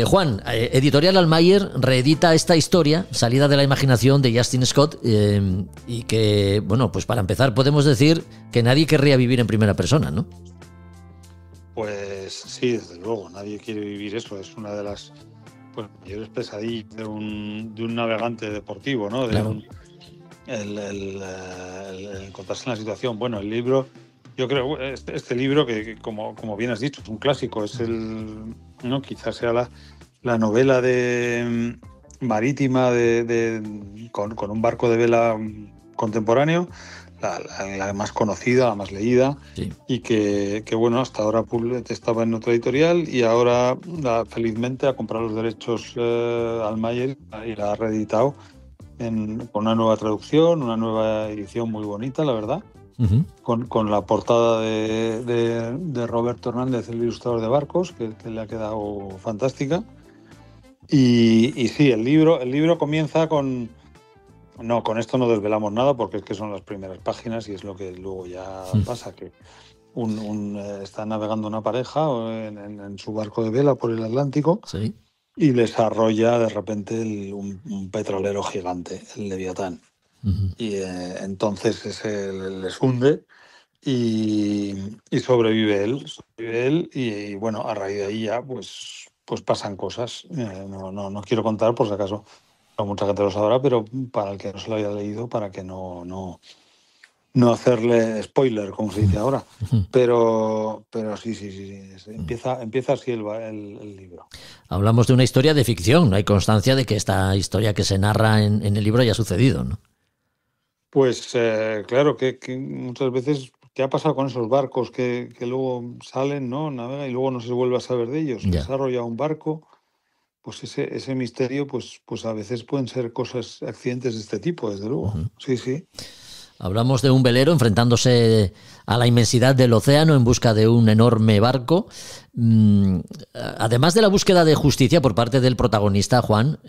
Juan, Editorial Almayer reedita esta historia, salida de la imaginación de Justin Scott, y que, bueno, pues para empezar podemos decir que nadie querría vivir en primera persona, ¿no? Pues sí, desde luego, nadie quiere vivir eso, es una de las mayores pesadillas de un navegante deportivo, ¿no? Claro. El encontrarse en la situación. Bueno, el libro... Yo creo este libro que como bien has dicho, es un clásico, es quizás sea la novela marítima con un barco de vela contemporáneo, la más conocida, la más leída, sí. Y que bueno, hasta ahora estaba en otra editorial y ahora felizmente ha comprado los derechos Almayer y la ha reeditado con una nueva traducción, una nueva edición muy bonita, la verdad. Uh-huh. Con la portada de Roberto Hernández, el ilustrador de barcos, que le ha quedado fantástica. Y sí, el libro comienza con esto no desvelamos nada, porque es que son las primeras páginas y es lo que luego ya pasa, que está navegando una pareja en su barco de vela por el Atlántico. Sí. Y les arrolla de repente un petrolero gigante, el Leviatán. Uh-huh. Y entonces les hunde y sobrevive él y bueno, a raíz de ahí ya pues pasan cosas. No quiero contar por si acaso, no mucha gente lo sabrá, pero para el que no se lo haya leído, para que no hacerle spoiler, como se dice ahora. Pero sí. Empieza así el libro. Hablamos de una historia de ficción, no hay constancia de que esta historia que se narra en el libro haya sucedido, ¿no? Pues claro, que muchas veces, ¿qué ha pasado con esos barcos que luego salen, ¿no? Navegan y luego no se vuelve a saber de ellos? Ya. Se ha arrollado un barco, pues ese misterio, pues a veces pueden ser accidentes de este tipo, desde luego. Sí. Hablamos de un velero enfrentándose a la inmensidad del océano en busca de un enorme barco. Además de la búsqueda de justicia por parte del protagonista, Juan,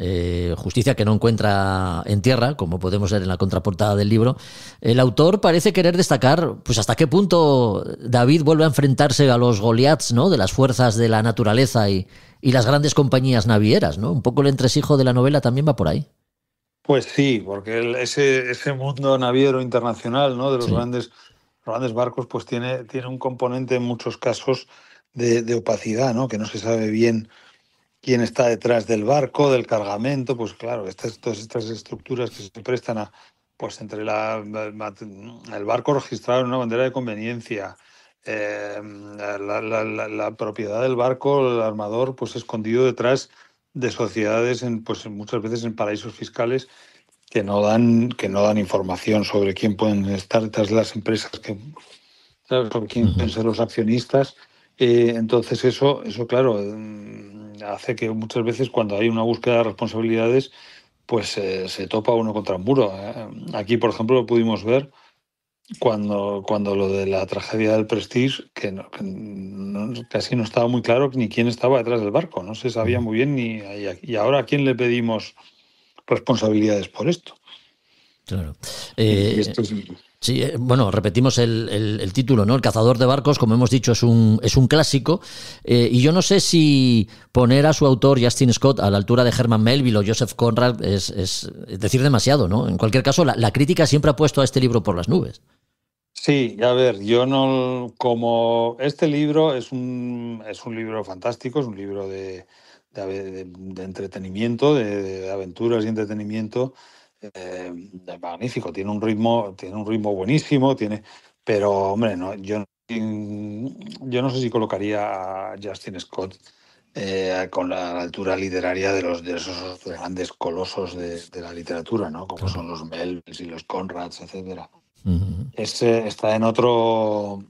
justicia que no encuentra en tierra, como podemos ver en la contraportada del libro, el autor parece querer destacar pues hasta qué punto David vuelve a enfrentarse a los Goliaths, ¿no?, de las fuerzas de la naturaleza y las grandes compañías navieras, ¿no? Un poco el entresijo de la novela también va por ahí. Pues sí, porque ese mundo naviero internacional, ¿no?, de los grandes barcos, pues tiene un componente en muchos casos de opacidad, ¿no?, que no se sabe bien quién está detrás del barco, del cargamento. Pues claro, todas estas estructuras que se prestan a, pues entre el barco registrado en una bandera de conveniencia, la propiedad del barco, el armador, pues escondido detrás de sociedades muchas veces en paraísos fiscales que no dan información sobre quién pueden estar detrás de las empresas, sobre quién pueden ser los accionistas. Entonces eso claro, hace que muchas veces cuando hay una búsqueda de responsabilidades, pues se topa uno contra un muro. Aquí, por ejemplo, lo pudimos ver cuando lo de la tragedia del Prestige, que casi no estaba muy claro ni quién estaba detrás del barco, no se sabía muy bien y ahora a quién le pedimos responsabilidades por esto. Claro. Esto es... Sí, bueno, repetimos el título, ¿no? El cazador de barcos, como hemos dicho, es un clásico. Y yo no sé si poner a su autor, Justin Scott, a la altura de Herman Melville o Joseph Conrad es decir demasiado, ¿no? En cualquier caso, la crítica siempre ha puesto a este libro por las nubes. Sí, a ver, yo no... Como este libro es un libro fantástico, es un libro de entretenimiento, de aventuras y entretenimiento, magnífico. Tiene un ritmo buenísimo, pero hombre, no, yo no sé si colocaría a Justin Scott con la altura literaria de esos grandes colosos de la literatura, ¿no? Como son los Melvilles y los Conrads, etcétera. Está en otro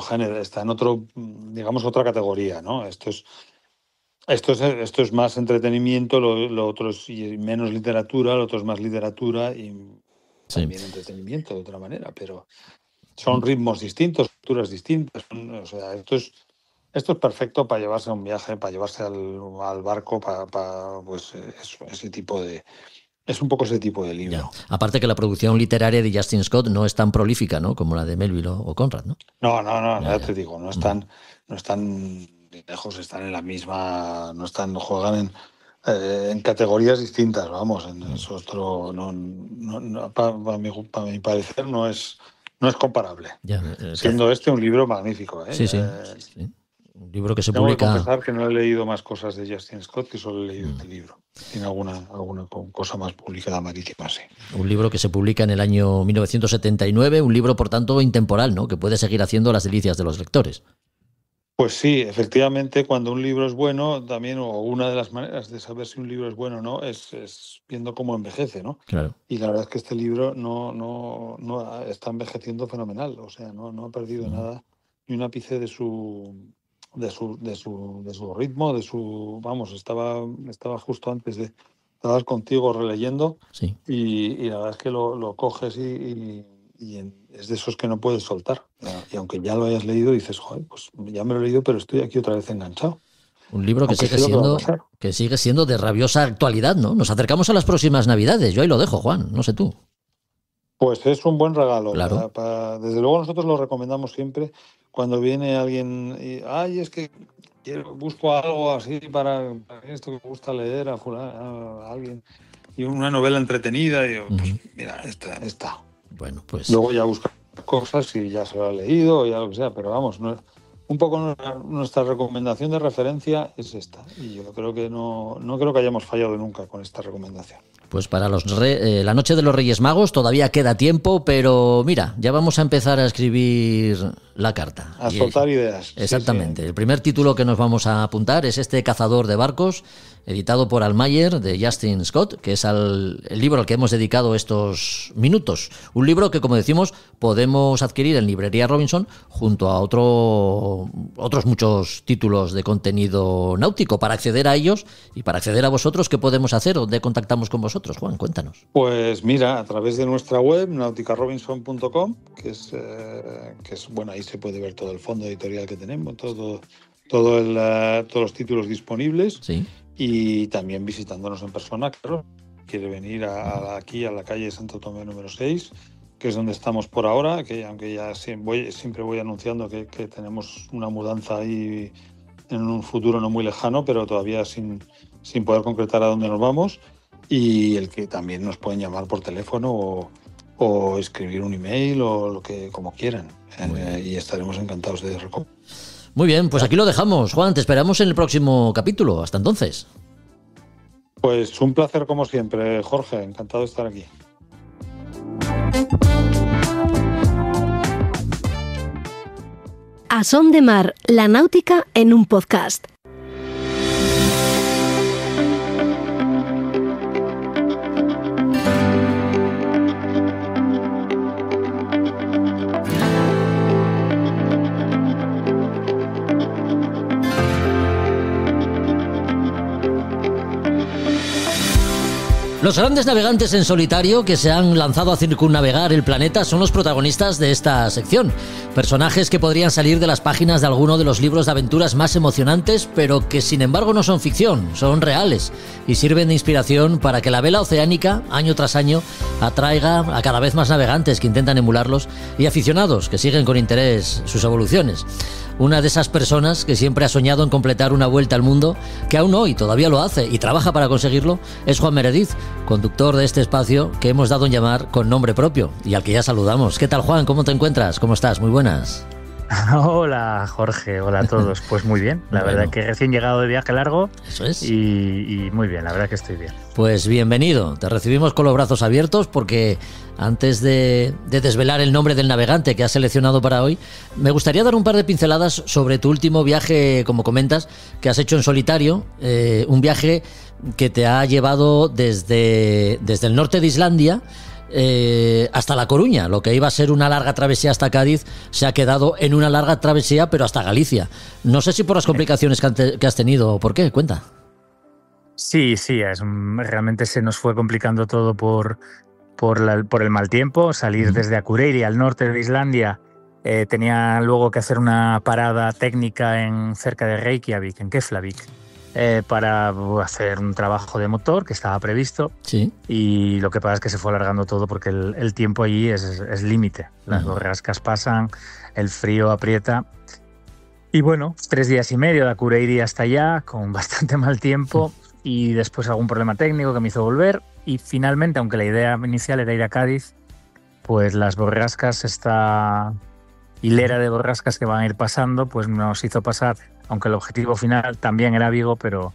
género, está en otro, digamos, otra categoría, ¿no? Esto es más entretenimiento, lo otro es menos literatura, lo otro es más literatura y también entretenimiento de otra manera, pero son ritmos distintos, culturas distintas. O sea, esto es perfecto para llevarse a un viaje, para llevarse al barco, pues ese tipo de... Es un poco ese tipo de libro. Ya. Aparte que la producción literaria de Justin Scott no es tan prolífica, ¿no?, como la de Melville o Conrad, ¿no? No, te digo, no están lejos, están en la misma, juegan en categorías distintas, vamos. Eso otro, para mi parecer no es comparable. Ya, siendo un libro magnífico, ¿eh? Sí. Un libro que se Tengo publica... que confesar que no he leído más cosas de Justin Scott, que solo he leído este libro. Tiene alguna cosa más publicada marítima, sí. Un libro que se publica en el año 1979, un libro, por tanto, intemporal, ¿no?, que puede seguir haciendo las delicias de los lectores. Pues sí, efectivamente, cuando un libro es bueno, también, o una de las maneras de saber si un libro es bueno o no, es viendo cómo envejece, ¿no? Claro. Y la verdad es que este libro no está envejeciendo fenomenal, o sea, no ha perdido nada, ni un ápice de su ritmo, vamos, estaba justo antes de estar contigo releyendo, sí. Y la verdad es que lo coges y es de esos que no puedes soltar. Y aunque ya lo hayas leído, dices, joder, pues ya me lo he leído, pero estoy aquí otra vez enganchado. Un libro que sigue siendo de rabiosa actualidad, ¿no? Nos acercamos a las próximas Navidades. Yo ahí lo dejo, Juan, no sé tú. Pues es un buen regalo. Claro. Desde luego nosotros lo recomendamos siempre cuando viene alguien y, es que busco algo así para esto que me gusta leer a alguien, y una novela entretenida, y digo, pues mira, esta. Bueno, pues... Luego ya busca cosas y ya se lo ha leído o ya lo que sea, pero vamos, un poco nuestra recomendación de referencia es esta, y yo creo que no creo que hayamos fallado nunca con esta recomendación. Pues para la noche de los Reyes Magos todavía queda tiempo, pero mira, ya vamos a empezar a escribir la carta. A soltar ideas. Exactamente. Sí. El primer título que nos vamos a apuntar es este Cazador de barcos, editado por Almayer, de Justin Scott, que es el libro al que hemos dedicado estos minutos. Un libro que, como decimos, podemos adquirir en Librería Robinson junto a otros muchos títulos de contenido náutico. Para acceder a ellos y para acceder a vosotros, ¿qué podemos hacer? ¿Dónde contactamos con vosotros? Juan, cuéntanos. Pues mira, a través de nuestra web, nauticarobinson.com, que es bueno, ahí se puede ver todo el fondo editorial que tenemos, todos los títulos disponibles. Sí. Y también visitándonos en persona, claro. Quiere venir aquí a la calle Santo Tomé número 6, que es donde estamos por ahora, que aunque ya siempre voy anunciando que tenemos una mudanza ahí en un futuro no muy lejano, pero todavía sin poder concretar a dónde nos vamos. Y el que también nos pueden llamar por teléfono o escribir un email o como quieran. Y estaremos encantados de recomendar. Muy bien, pues aquí lo dejamos. Juan, te esperamos en el próximo capítulo. Hasta entonces. Pues un placer como siempre, Jorge. Encantado de estar aquí. A Son de Mar, la náutica en un podcast. Los grandes navegantes en solitario que se han lanzado a circunnavegar el planeta son los protagonistas de esta sección. Personajes que podrían salir de las páginas de alguno de los libros de aventuras más emocionantes, pero que sin embargo no son ficción, son reales y sirven de inspiración para que la vela oceánica, año tras año, atraiga a cada vez más navegantes que intentan emularlos y aficionados que siguen con interés sus evoluciones. Una de esas personas que siempre ha soñado en completar una vuelta al mundo, que aún hoy todavía lo hace y trabaja para conseguirlo, es Juan Meredith, conductor de este espacio que hemos dado en llamar con nombre propio y al que ya saludamos. ¿Qué tal, Juan? ¿Cómo te encuentras? ¿Cómo estás? Muy buenas. Hola, Jorge. Hola a todos. Pues muy bien. La verdad que recién llegado de viaje largo. Eso es. Y muy bien, la verdad que estoy bien. Pues bienvenido. Te recibimos con los brazos abiertos porque antes de desvelar el nombre del navegante que has seleccionado para hoy, me gustaría dar un par de pinceladas sobre tu último viaje, como comentas, que has hecho en solitario. Un viaje que te ha llevado desde el norte de Islandia hasta La Coruña. Lo que iba a ser una larga travesía hasta Cádiz se ha quedado en una larga travesía, pero hasta Galicia. No sé si por las complicaciones que has tenido o por qué. Cuenta. Sí, realmente se nos fue complicando todo por el mal tiempo. Salir desde Akureyri al norte de Islandia, tenía luego que hacer una parada técnica cerca de Reykjavik, en Keflavik, para hacer un trabajo de motor que estaba previsto. Sí. Y lo que pasa es que se fue alargando todo porque el tiempo allí es límite. Las borrascas pasan, el frío aprieta. Y bueno, 3 días y medio de Akureyri hasta allá, con bastante mal tiempo, y después algún problema técnico que me hizo volver. Y finalmente, aunque la idea inicial era ir a Cádiz, pues las borrascas, esta hilera de borrascas que van a ir pasando, pues nos hizo pasar, aunque el objetivo final también era Vigo, pero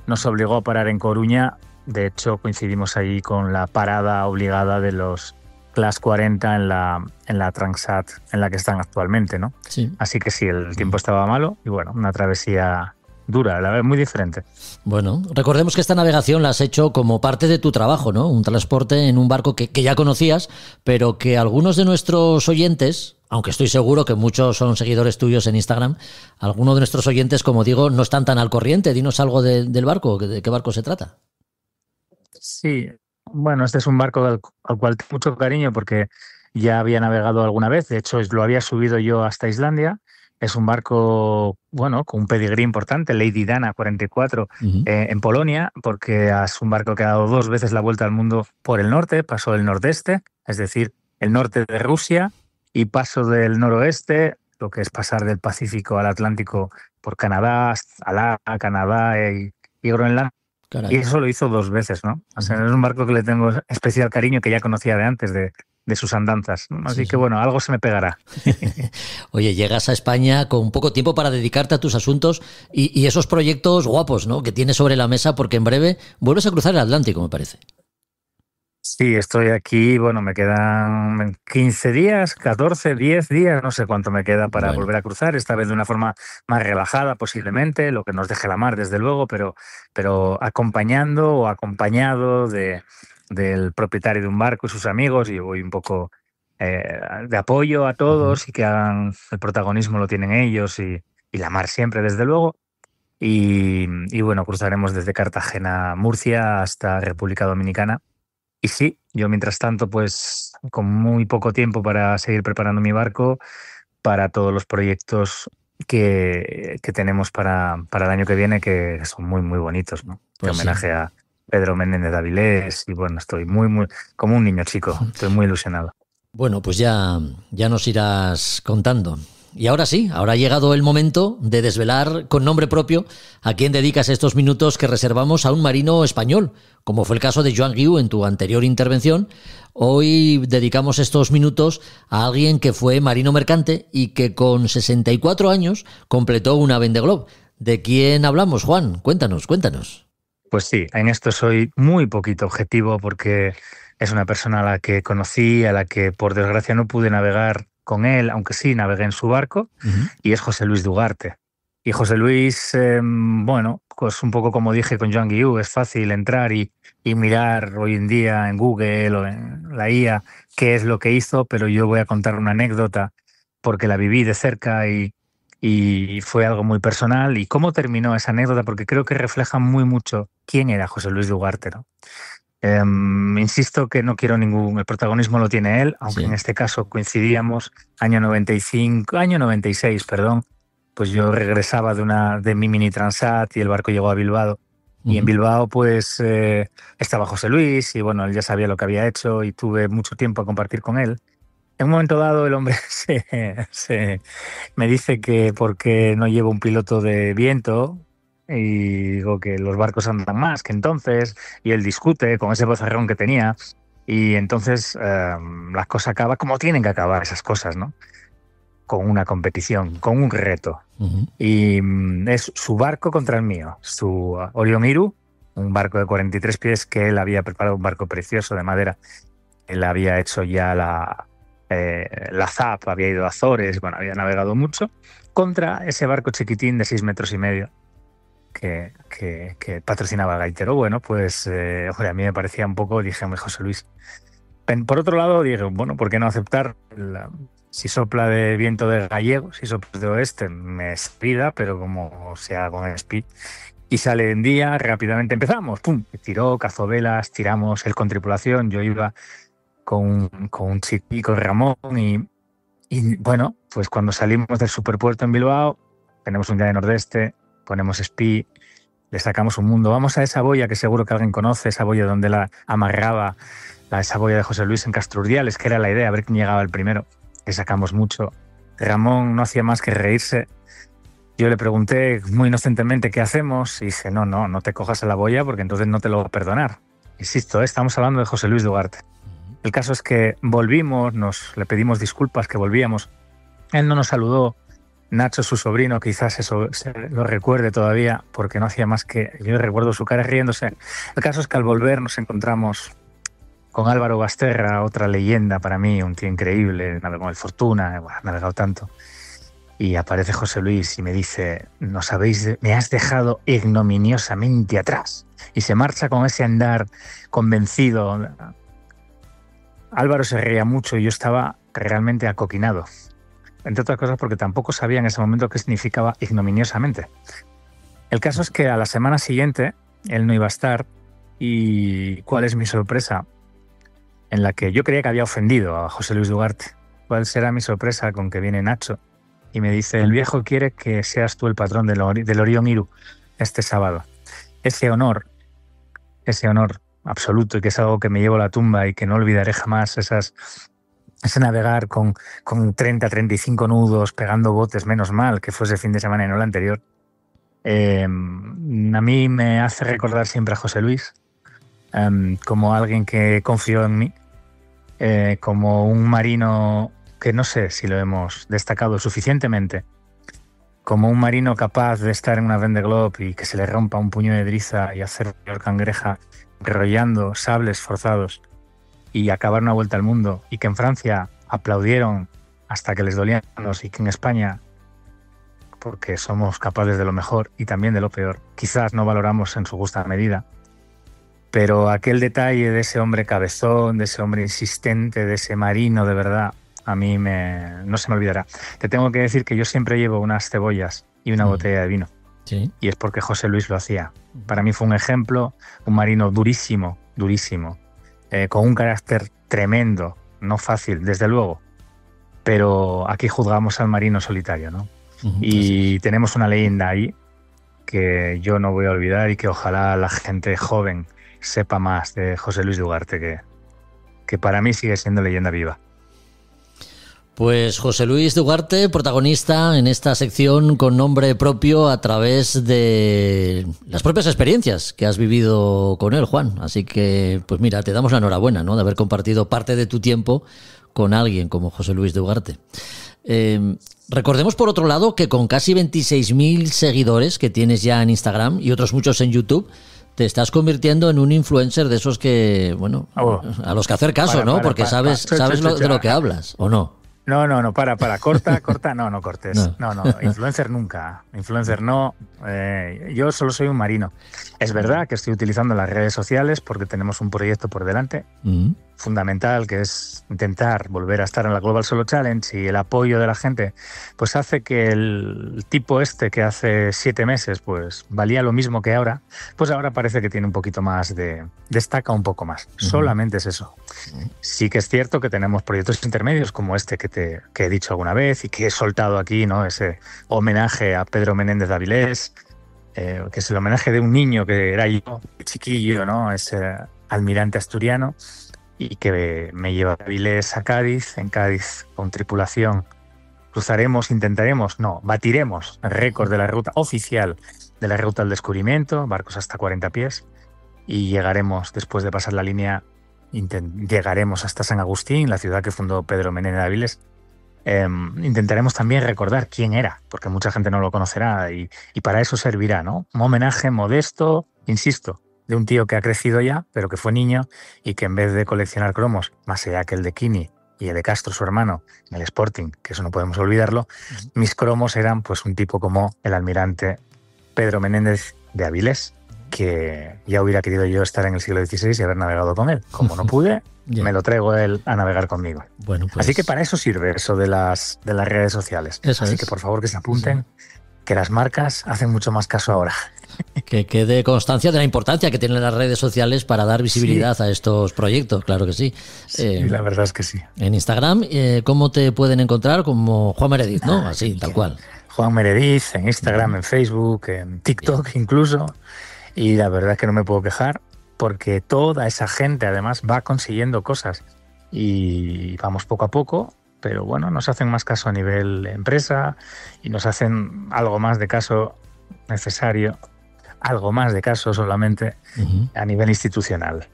nos obligó a parar en Coruña. De hecho, coincidimos ahí con la parada obligada de los Class 40 en la Transat en la que están actualmente, ¿no? Sí. Así que sí, el tiempo estaba malo y bueno, una travesía dura, la verdad, muy diferente. Bueno, recordemos que esta navegación la has hecho como parte de tu trabajo, ¿no? Un transporte en un barco que ya conocías, pero que algunos de nuestros oyentes, aunque estoy seguro que muchos son seguidores tuyos en Instagram, algunos de nuestros oyentes, como digo, no están tan al corriente. Dinos algo del barco, ¿de qué barco se trata? Sí, bueno, este es un barco al cual tengo mucho cariño porque ya había navegado alguna vez. De hecho, lo había subido yo hasta Islandia. Es un barco, bueno, con un pedigrí importante, Lady Dana 44, en Polonia, porque es un barco que ha dado 2 veces la vuelta al mundo por el norte. Pasó del nordeste, es decir, el norte de Rusia, y paso del noroeste, lo que es pasar del Pacífico al Atlántico por Canadá, Alaska, Canadá y Groenlandia. Caray. Y eso lo hizo 2 veces, ¿no? O sea, es un barco que le tengo especial cariño, que ya conocía de antes, de de sus andanzas. Así que bueno, algo se me pegará. Oye, llegas a España con poco tiempo para dedicarte a tus asuntos y esos proyectos guapos, ¿no?, que tienes sobre la mesa, porque en breve vuelves a cruzar el Atlántico, me parece. Sí, estoy aquí, bueno, me quedan 15 días, 14, 10 días, no sé cuánto me queda para volver a cruzar, esta vez de una forma más relajada posiblemente, lo que nos deje la mar desde luego, pero acompañando o acompañado del propietario de un barco y sus amigos, y voy un poco de apoyo a todos y que hagan el protagonismo, lo tienen ellos y la mar siempre desde luego. Y bueno, cruzaremos desde Cartagena, Murcia hasta República Dominicana. Y sí, yo mientras tanto, pues con muy poco tiempo para seguir preparando mi barco para todos los proyectos que tenemos para el año que viene, que son muy, muy bonitos, ¿no? Pues homenaje a Pedro Menéndez de Avilés y bueno, estoy muy, como un niño chico, estoy muy ilusionado. Bueno, pues ya nos irás contando. Y ahora sí, ahora ha llegado el momento de desvelar con nombre propio a quién dedicas estos minutos que reservamos a un marino español, como fue el caso de Joan Guiu en tu anterior intervención. Hoy dedicamos estos minutos a alguien que fue marino mercante y que con 64 años completó una Vendée Globe. ¿De quién hablamos, Juan? Cuéntanos. Pues sí, en esto soy muy poquito objetivo porque es una persona a la que conocí, a la que por desgracia no pude navegar con él, aunque sí navegué en su barco, y es José Luis de Ugarte. Y José Luis, bueno, pues un poco como dije con Joan Guiu, es fácil entrar y mirar hoy en día en Google o en la IA qué es lo que hizo, pero yo voy a contar una anécdota porque la viví de cerca y fue algo muy personal. Y cómo terminó esa anécdota, porque creo que refleja muy mucho quién era José Luis de Ugarte, ¿no? Insisto que no quiero el protagonismo lo tiene él, aunque en este caso coincidíamos, año 96, pues yo regresaba de mi mini Transat y el barco llegó a Bilbao. Y en Bilbao pues estaba José Luis y bueno, él ya sabía lo que había hecho y tuve mucho tiempo a compartir con él. En un momento dado el hombre me dice que por qué no llevo un piloto de viento. Y digo que los barcos andan más que entonces, y él discute con ese vozarrón que tenía, y entonces las cosas acaban como tienen que acabar esas cosas, ¿no? Con una competición, con un reto. Y es su barco contra el mío, su Orion Iru, un barco de 43 pies que él había preparado, un barco precioso de madera. Él había hecho ya la ZAP, había ido a Azores, bueno, había navegado mucho, contra ese barco chiquitín de 6,5 metros que patrocinaba Gaitero. Bueno, pues a mí me parecía un poco, dije, José Luis. Por otro lado, dije, bueno, ¿por qué no aceptar? Si sopla de viento de gallego, si sopla de oeste, me espida, pero como sea con el speed. Y sale en día, rápidamente empezamos, ¡pum! Tiró, cazó velas, tiramos él con tripulación, yo iba con un chico, Ramón, y bueno, pues cuando salimos del superpuerto en Bilbao, tenemos un día de nordeste, ponemos espi, le sacamos un mundo. Vamos a esa boya que seguro que alguien conoce, esa boya donde la amarraba, esa boya de José Luis en Castrurdiales, que era la idea, a ver quién llegaba el primero. Le sacamos mucho. Ramón no hacía más que reírse. Yo le pregunté muy inocentemente qué hacemos y dice, no te cojas a la boya porque entonces no te lo voy a perdonar. Insisto, estamos hablando de José Luis de Ugarte. El caso es que volvimos, le pedimos disculpas que volvíamos. Él no nos saludó. Nacho, su sobrino, quizás eso lo recuerde todavía, porque no hacía más que... Yo recuerdo su cara riéndose. El caso es que al volver nos encontramos con Álvaro Basterra, otra leyenda para mí, un tío increíble, navegó el Fortuna, ha navegado tanto. Y aparece José Luis y me dice, me has dejado ignominiosamente atrás. Y se marcha con ese andar convencido. Álvaro se reía mucho y yo estaba realmente acoquinado. Entre otras cosas porque tampoco sabía en ese momento qué significaba ignominiosamente. El caso es que a la semana siguiente él no iba a estar y ¿cuál es mi sorpresa? En la que yo creía que había ofendido a José Luis de Ugarte. ¿Cuál será mi sorpresa con que viene Nacho y me dice, el viejo quiere que seas tú el patrón del Orion Iru este sábado? Ese honor absoluto y que es algo que me llevo a la tumba y que no olvidaré jamás, ese navegar con 30, 35 nudos, pegando botes, menos mal que fuese fin de semana y no el anterior. A mí me hace recordar siempre a José Luis como alguien que confió en mí, como un marino que no sé si lo hemos destacado suficientemente, como un marino capaz de estar en una Vendée Globe y que se le rompa un puño de driza y hacer cangreja enrollando sables forzados y acabar una vuelta al mundo, y que en Francia aplaudieron hasta que les dolían los, y que en España, porque somos capaces de lo mejor y también de lo peor, quizás no valoramos en su justa medida. Pero aquel detalle de ese hombre cabezón, de ese hombre insistente, de ese marino de verdad, a mí no se me olvidará. Te tengo que decir que yo siempre llevo unas cebollas y una botella de vino. Sí. Y es porque José Luis lo hacía. Para mí fue un ejemplo, un marino durísimo, durísimo, con un carácter tremendo, no fácil, desde luego. Pero aquí juzgamos al marino solitario, ¿no? Y tenemos una leyenda ahí que yo no voy a olvidar y que ojalá la gente joven sepa más de José Luis de Ugarte, que para mí sigue siendo leyenda viva. Pues José Luis de Ugarte, protagonista en esta sección con nombre propio a través de las propias experiencias que has vivido con él, Juan. Así que, pues mira, te damos la enhorabuena, ¿no?, de haber compartido parte de tu tiempo con alguien como José Luis de Ugarte. Recordemos, por otro lado, que con casi 26.000 seguidores que tienes ya en Instagram y otros muchos en YouTube, te estás convirtiendo en un influencer de esos que, bueno, a los que hacer caso, ¿no? Porque sabes de lo que hablas, ¿o no? No, corta, no cortes. No, influencer nunca, influencer no. Yo solo soy un marino. Es verdad que estoy utilizando las redes sociales porque tenemos un proyecto por delante fundamental, que es intentar volver a estar en la Global Solo Challenge, y el apoyo de la gente pues hace que el tipo que hace 7 meses pues valía lo mismo que ahora, pues ahora parece que tiene un poquito más destaca un poco más. Solamente es eso. Sí que es cierto que tenemos proyectos intermedios como este que he dicho alguna vez y que he soltado aquí, ¿no? Ese homenaje a Pedro Menéndez de Avilés, que es el homenaje de un niño que era yo, chiquillo, ¿no? Ese almirante asturiano, y que me lleva de Avilés a Cádiz. En Cádiz, con tripulación, batiremos el récord de la ruta oficial de la ruta del descubrimiento, barcos hasta 40 pies, y llegaremos, después de pasar la línea, llegaremos hasta San Agustín, la ciudad que fundó Pedro Menéndez de Avilés. Intentaremos también recordar quién era, porque mucha gente no lo conocerá, y para eso servirá, ¿no? Un homenaje modesto, insisto, de un tío que ha crecido ya, pero que fue niño, y que en vez de coleccionar cromos, más allá que el de Kini y el de Castro, su hermano, en el Sporting, que eso no podemos olvidarlo, mis cromos eran pues un tipo como el almirante Pedro Menéndez de Avilés, que ya hubiera querido yo estar en el siglo XVI y haber navegado con él. Como no pude, me lo traigo él a navegar conmigo. Bueno, pues... Así que para eso sirve eso de las redes sociales. Así que por favor que se apunten, que las marcas hacen mucho más caso ahora. Que quede constancia de la importancia que tienen las redes sociales para dar visibilidad a estos proyectos, claro que sí. La verdad es que sí. En Instagram, ¿cómo te pueden encontrar? Como Juan Meredith, ¿no? Así, tal cual. Juan Meredith, en Instagram, en Facebook, en TikTok incluso. Y la verdad es que no me puedo quejar, porque toda esa gente además va consiguiendo cosas. Y vamos poco a poco, pero bueno, nos hacen más caso a nivel empresa y nos hacen algo más de caso necesario, algo más de caso solamente a nivel institucional.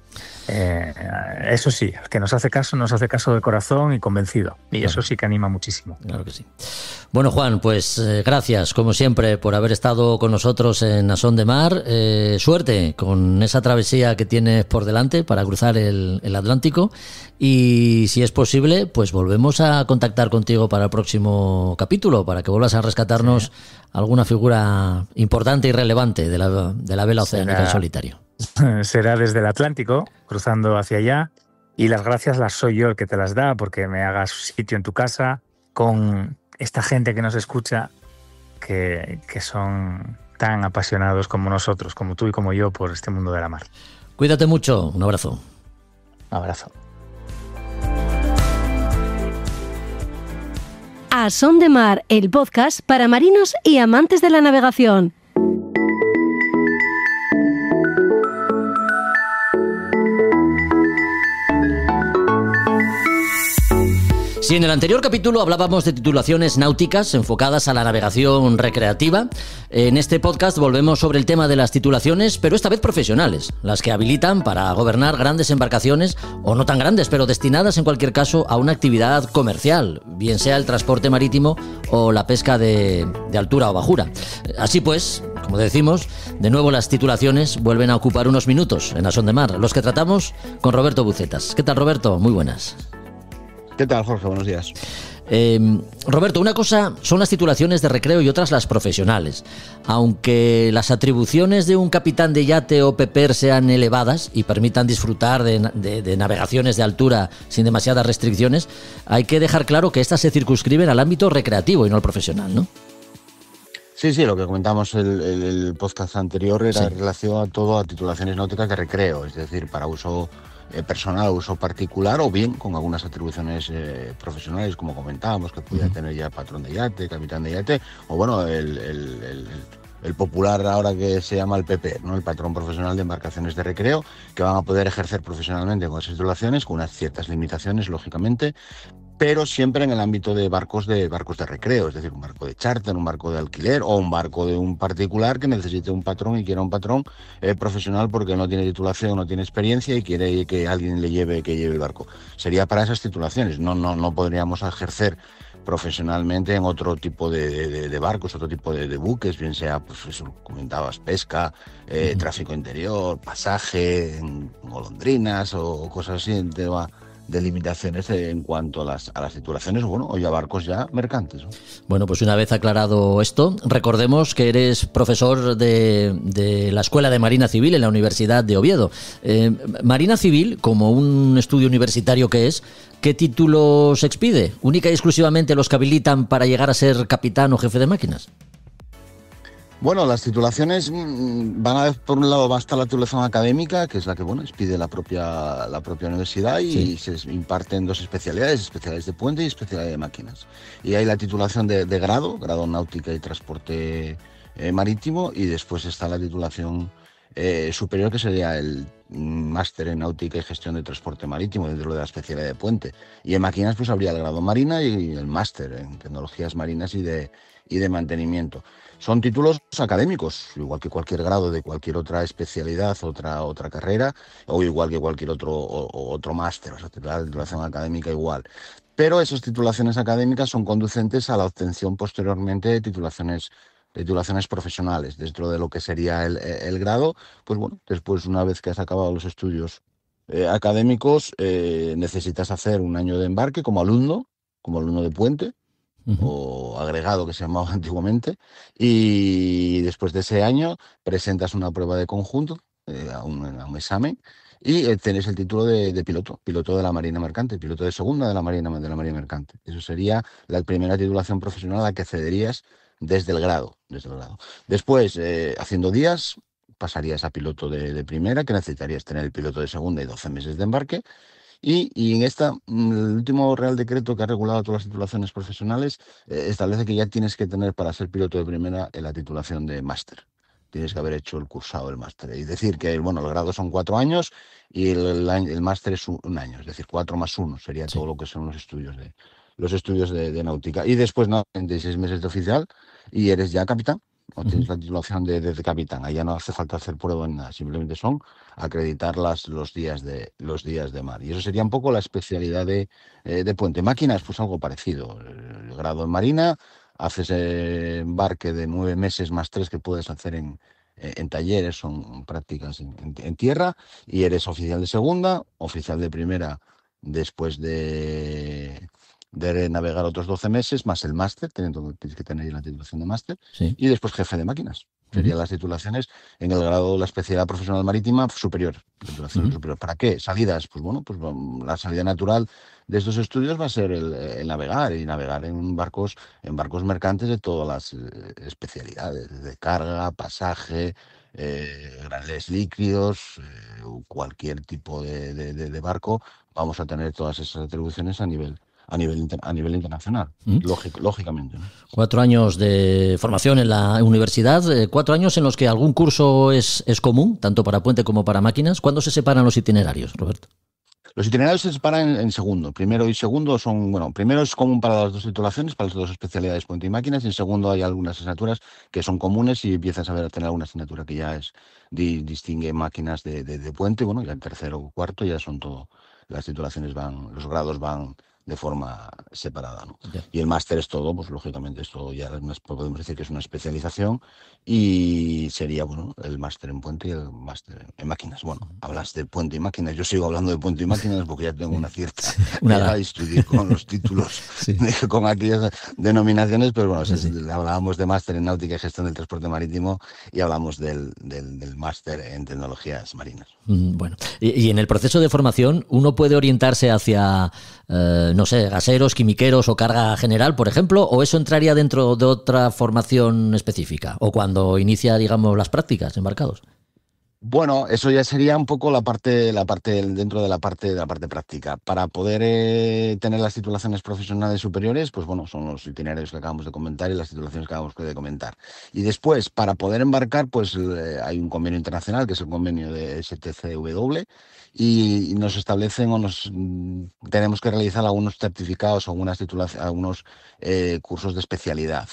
Eso sí, el que nos hace caso de corazón y convencido. Y eso sí que anima muchísimo. Claro que sí. Bueno, Juan, pues gracias, como siempre, por haber estado con nosotros en A Son de Mar. Suerte con esa travesía que tienes por delante para cruzar el Atlántico. Y si es posible, pues volvemos a contactar contigo para el próximo capítulo, para que vuelvas a rescatarnos alguna figura importante y relevante de la vela oceánica en solitario. Será desde el Atlántico, cruzando hacia allá, y las gracias las soy yo el que te las da, porque me hagas sitio en tu casa con esta gente que nos escucha, que son tan apasionados como nosotros, como tú y como yo, por este mundo de la mar. Cuídate mucho, un abrazo. Un abrazo. A Son de Mar, el podcast para marinos y amantes de la navegación. Si en el anterior capítulo hablábamos de titulaciones náuticas enfocadas a la navegación recreativa, en este podcast volvemos sobre el tema de las titulaciones, pero esta vez profesionales, las que habilitan para gobernar grandes embarcaciones, o no tan grandes, pero destinadas en cualquier caso a una actividad comercial, bien sea el transporte marítimo o la pesca de altura o bajura. Así pues, como decimos, de nuevo las titulaciones vuelven a ocupar unos minutos en A Son de Mar, los que tratamos con Roberto Bucetas. ¿Qué tal, Roberto? Muy buenas. ¿Qué tal, Jorge? Buenos días. Roberto, una cosa son las titulaciones de recreo y otras las profesionales. Aunque las atribuciones de un capitán de yate o PEPER sean elevadas y permitan disfrutar de navegaciones de altura sin demasiadas restricciones, hay que dejar claro que estas se circunscriben al ámbito recreativo y no al profesional, ¿no? Sí, lo que comentamos el podcast anterior era en relación a todo a titulaciones náuticas de recreo, es decir, para uso personal o uso particular, o bien con algunas atribuciones profesionales, como comentábamos, que pudiera tener ya patrón de yate, capitán de yate, o bueno, el popular ahora que se llama el PP, ¿no? El patrón profesional de embarcaciones de recreo, que van a poder ejercer profesionalmente con esas titulaciones, con unas ciertas limitaciones, lógicamente, pero siempre en el ámbito de barcos de recreo, es decir, un barco de charter, un barco de alquiler o un barco de un particular que necesite un patrón y quiera un patrón profesional porque no tiene titulación, no tiene experiencia y quiere que alguien le lleve el barco. Sería para esas titulaciones, no podríamos ejercer profesionalmente en otro tipo de barcos, otro tipo de buques, bien sea, pues eso, comentabas, pesca, tráfico interior, pasaje, en golondrinas o cosas así, en tema de limitaciones en cuanto a las titulaciones, o ya barcos ya mercantes, ¿no? Bueno, pues una vez aclarado esto, recordemos que eres profesor de la Escuela de Marina Civil en la Universidad de Oviedo. Marina Civil, como un estudio universitario que es, ¿qué títulos expide? ¿Única y exclusivamente los que habilitan para llegar a ser capitán o jefe de máquinas? Bueno, las titulaciones por un lado va a estar la titulación académica, que es la que expide la propia universidad, y se imparten dos especialidades de puente y especialidad de máquinas. Y hay la titulación de grado náutica y transporte marítimo, y después está la titulación superior, que sería el máster en náutica y gestión de transporte marítimo dentro de la especialidad de puente. Y en máquinas pues habría el grado marina y el máster en tecnologías marinas y de mantenimiento. Son títulos académicos, igual que cualquier grado de cualquier otra especialidad, otra carrera, o igual que cualquier otro máster, o sea, la titulación académica igual. Pero esas titulaciones académicas son conducentes a la obtención posteriormente de titulaciones profesionales dentro de lo que sería el grado. Pues bueno, después, una vez que has acabado los estudios académicos, necesitas hacer un año de embarque como alumno de puente, o agregado, que se llamaba antiguamente, y después de ese año presentas una prueba de conjunto, a un examen, y tienes el título de piloto de la Marina Mercante, piloto de segunda de la Marina Mercante. Eso sería la primera titulación profesional a la que accederías desde el grado. Después, haciendo días, pasarías a piloto de primera, que necesitarías tener el piloto de segunda y 12 meses de embarque. Y en el último Real Decreto que ha regulado todas las titulaciones profesionales establece que ya tienes que tener, para ser piloto de primera, la titulación de máster. Tienes que haber hecho el cursado del máster. Es decir, que el grado son 4 años y el máster es un año, es decir, 4 más 1 sería todo lo que son los estudios de náutica. Y después, 96 meses de oficial y eres ya capitán. No tienes la titulación de capitán, ahí ya no hace falta hacer prueba en nada, simplemente son acreditar los días de mar. Y eso sería un poco la especialidad de puente. Máquinas, pues algo parecido. El grado en marina, haces embarque de 9 meses más 3 que puedes hacer en talleres, son prácticas en tierra, y eres oficial de segunda, oficial de primera después de navegar otros 12 meses, más el máster, tienes que tener la titulación de máster, y después jefe de máquinas. Serían las titulaciones en el grado de la especialidad profesional marítima superior. Superior. ¿Para qué? Salidas. Pues la salida natural de estos estudios va a ser el navegar, y navegar en barcos mercantes de todas las especialidades, de carga, pasaje, grandes líquidos, cualquier tipo de barco. Vamos a tener todas esas atribuciones a nivel internacional, lógicamente, ¿no? 4 años de formación en la universidad, 4 años en los que algún curso es común, tanto para puente como para máquinas. ¿Cuándo se separan los itinerarios, Roberto? Los itinerarios se separan en segundo. Primero y segundo son, bueno, primero es común para las dos titulaciones, para las dos especialidades puente y máquinas, y en segundo hay algunas asignaturas que son comunes y empiezas a tener alguna asignatura que ya es distingue máquinas de puente, bueno, ya en tercero o cuarto ya son todo, las titulaciones los grados van de forma separada, ¿no? Y el máster es todo, pues lógicamente es todo, ya podemos decir que es una especialización y sería, bueno, el máster en puente y el máster en máquinas. Bueno, hablas de puente y máquinas, yo sigo hablando de puente y máquinas porque ya tengo una cierta edad y estudié con los títulos, con aquellas denominaciones, pero bueno, hablábamos de máster en náutica y gestión del transporte marítimo y hablamos del máster en tecnologías marinas. Bueno, y en el proceso de formación uno puede orientarse hacia, no sé, gaseros, quimiqueros o carga general, por ejemplo, o eso entraría dentro de otra formación específica, o cuando inicia, digamos, las prácticas embarcados. Bueno, eso ya sería un poco la parte dentro de la parte práctica. Para poder tener las titulaciones profesionales superiores, pues bueno, son los itinerarios que acabamos de comentar y las titulaciones que acabamos de comentar. Y después, para poder embarcar, pues hay un convenio internacional, que es el convenio de STCW, y nos establecen tenemos que realizar algunos certificados o algunos cursos de especialidad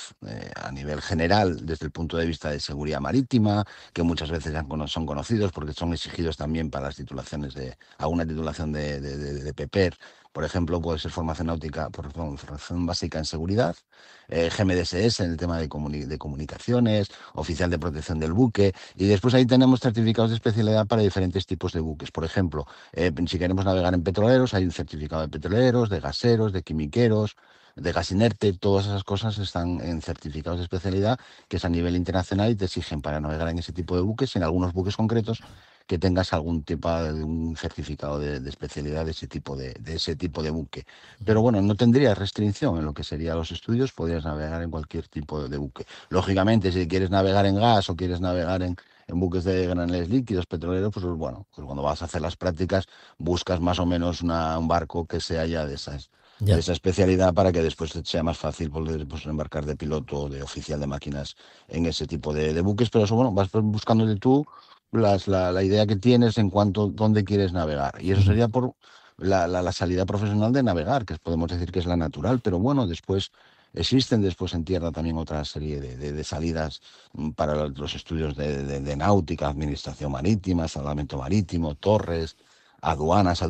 a nivel general, desde el punto de vista de seguridad marítima, que muchas veces son conocidos porque son exigidos también para las titulaciones alguna titulación de PEPER. Por ejemplo, puede ser formación náutica, formación básica en seguridad, GMDSS en el tema de comunicaciones, oficial de protección del buque, y después ahí tenemos certificados de especialidad para diferentes tipos de buques. Por ejemplo, si queremos navegar en petroleros, hay un certificado de petroleros, de gaseros, de quimiqueros, de gas inerte. Todas esas cosas están en certificados de especialidad que es a nivel internacional y te exigen para navegar en ese tipo de buques, en algunos buques concretos, que tengas algún tipo de un certificado de especialidad de ese tipo de buque. Pero bueno, no tendrías restricción en lo que serían los estudios, podrías navegar en cualquier tipo de buque. Lógicamente, si quieres navegar en gas o quieres navegar en buques de graneles líquidos, petroleros, pues bueno, pues cuando vas a hacer las prácticas buscas más o menos un barco que sea ya de esa especialidad para que después sea más fácil poder embarcar de piloto o de oficial de máquinas en ese tipo de buques. Pero eso, bueno, vas buscándote tú la idea que tienes en cuanto a dónde quieres navegar. Y eso sería por la salida profesional de navegar, que podemos decir que es la natural, pero bueno, existen después en tierra también otra serie de salidas para los estudios de náutica, administración marítima, salvamento marítimo, torres, aduanas,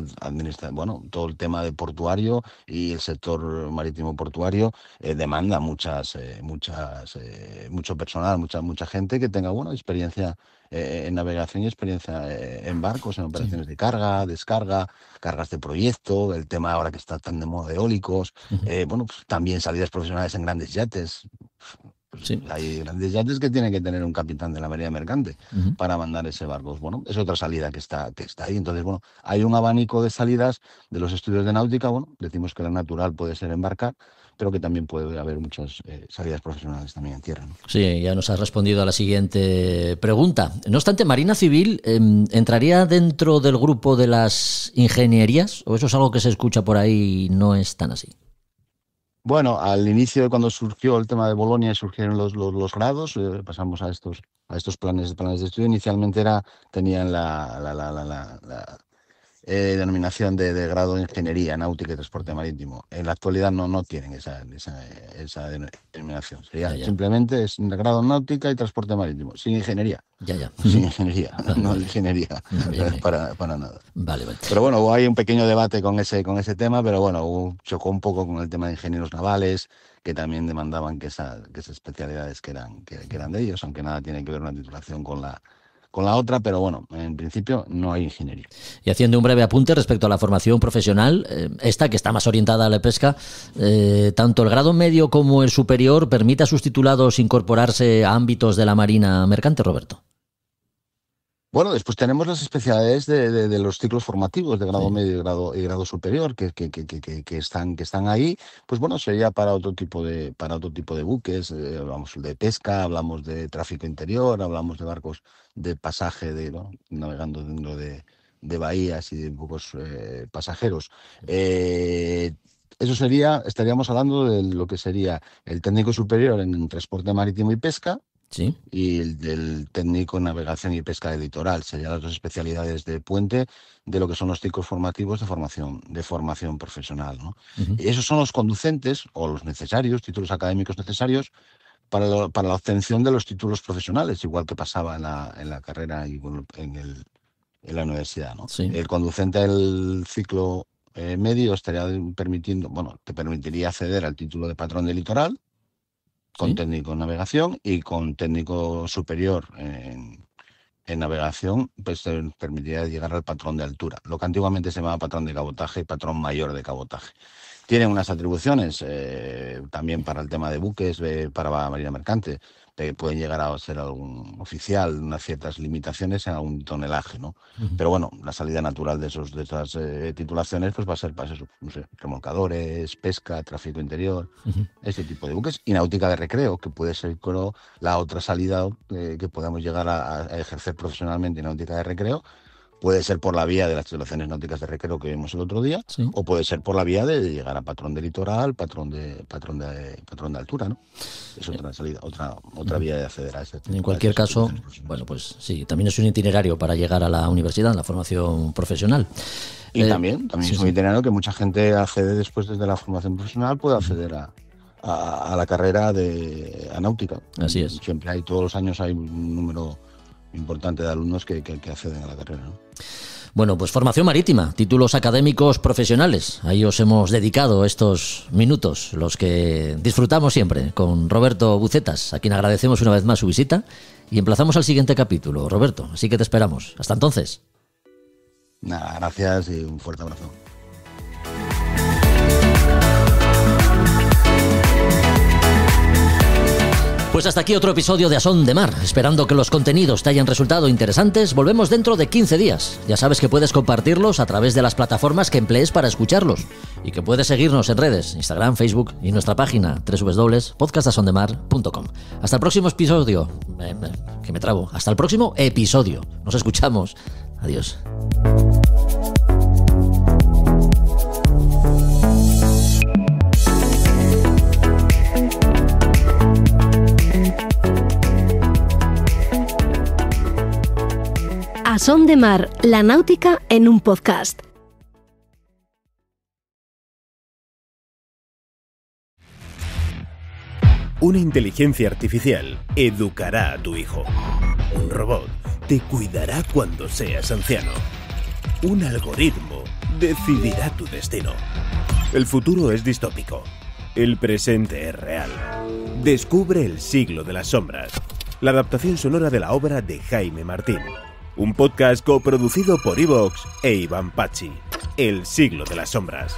bueno, todo el tema de portuario y el sector marítimo portuario demanda mucho personal, mucha gente que tenga, bueno, experiencia en navegación y experiencia en barcos, en operaciones de carga, descarga, cargas de proyecto, el tema ahora que está tan de moda de eólicos, bueno, pues también salidas profesionales en grandes yates. Hay grandes yates que tienen que tener un capitán de la marina mercante para mandar ese barco. Bueno, es otra salida que está ahí. Entonces, bueno, hay un abanico de salidas de los estudios de náutica. Bueno, decimos que la natural puede ser embarcar, pero que también puede haber muchas salidas profesionales también en tierra, ¿no? Sí, ya nos has respondido a la siguiente pregunta. No obstante, Marina Civil ¿entraría dentro del grupo de las ingenierías? ¿O eso es algo que se escucha por ahí y no es tan así? Bueno, al inicio, cuando surgió el tema de Bolonia y surgieron los grados, pasamos a estos planes de estudio. Inicialmente tenían la denominación de grado de Ingeniería Náutica y Transporte Marítimo. En la actualidad no tienen esa denominación. Sería simplemente es grado Náutica y Transporte Marítimo, sin ingeniería. Sin ingeniería, no ingeniería, para nada. Vale. Pero bueno, hay un pequeño debate con ese tema, pero bueno, chocó un poco con el tema de ingenieros navales, que también demandaban que esas especialidades que eran de ellos, aunque nada tiene que ver una titulación con la otra, pero bueno, en principio no hay ingeniería. Y haciendo un breve apunte respecto a la formación profesional, esta que está más orientada a la pesca, tanto el grado medio como el superior permite a sus titulados incorporarse a ámbitos de la marina mercante, Roberto. Bueno, después tenemos las especialidades de los ciclos formativos de grado medio y grado superior que están ahí. Pues bueno, sería para otro tipo de buques. Hablamos de pesca, hablamos de tráfico interior, hablamos de barcos de pasaje, navegando dentro de bahías y de pocos pasajeros. Estaríamos hablando de lo que sería el técnico superior en transporte marítimo y pesca. y el del técnico en navegación y pesca de litoral. Serían las dos especialidades de puente de lo que son los ciclos formativos de formación profesional, ¿no? Y esos son los conducentes o los necesarios, títulos académicos necesarios para la obtención de los títulos profesionales, igual que pasaba en la carrera y en la universidad, ¿no? El conducente del ciclo medio estaría te permitiría acceder al título de patrón de litoral con técnico en navegación, y con técnico superior en navegación pues te permitiría llegar al patrón de altura, lo que antiguamente se llamaba patrón de cabotaje y patrón mayor de cabotaje. Tienen unas atribuciones también para el tema de buques, para marina mercante, pueden llegar a ser algún oficial, unas ciertas limitaciones en algún tonelaje, ¿no? Pero bueno, la salida natural de esas titulaciones pues va a ser para eso, no sé, remolcadores, pesca, tráfico interior, este tipo de buques, y náutica de recreo, que puede ser la otra salida que podamos llegar a ejercer profesionalmente en náutica de recreo. Puede ser por la vía de las titulaciones náuticas de recreo que vimos el otro día, o puede ser por la vía de llegar a patrón de litoral, patrón de altura, ¿no? Es otra salida, otra vía de acceder a ese. En cualquier caso, bueno, pues sí, también es un itinerario para llegar a la universidad, la formación profesional. Y también es un itinerario que mucha gente accede después desde la formación profesional, puede acceder a la carrera a náutica. Así es. Siempre todos los años hay un número importante de alumnos que acceden a la carrera, ¿no? Bueno, pues formación marítima, títulos académicos profesionales. Ahí os hemos dedicado estos minutos, los que disfrutamos siempre, con Roberto Bucetas, a quien agradecemos una vez más su visita, y emplazamos al siguiente capítulo, Roberto. Así que te esperamos. Hasta entonces. Nada, gracias y un fuerte abrazo. Pues hasta aquí otro episodio de A Son de Mar. Esperando que los contenidos te hayan resultado interesantes, volvemos dentro de 15 días. Ya sabes que puedes compartirlos a través de las plataformas que emplees para escucharlos, y que puedes seguirnos en redes, Instagram, Facebook y nuestra página www.podcastasondemar.com. Hasta el próximo episodio. Que me trabo. Hasta el próximo episodio. Nos escuchamos. Adiós. A Son de Mar, la náutica en un podcast. Una inteligencia artificial educará a tu hijo. Un robot te cuidará cuando seas anciano. Un algoritmo decidirá tu destino. El futuro es distópico. El presente es real. Descubre El siglo de las sombras, la adaptación sonora de la obra de Jaime Martín. Un podcast coproducido por Evox e Iván Pachi. El siglo de las sombras.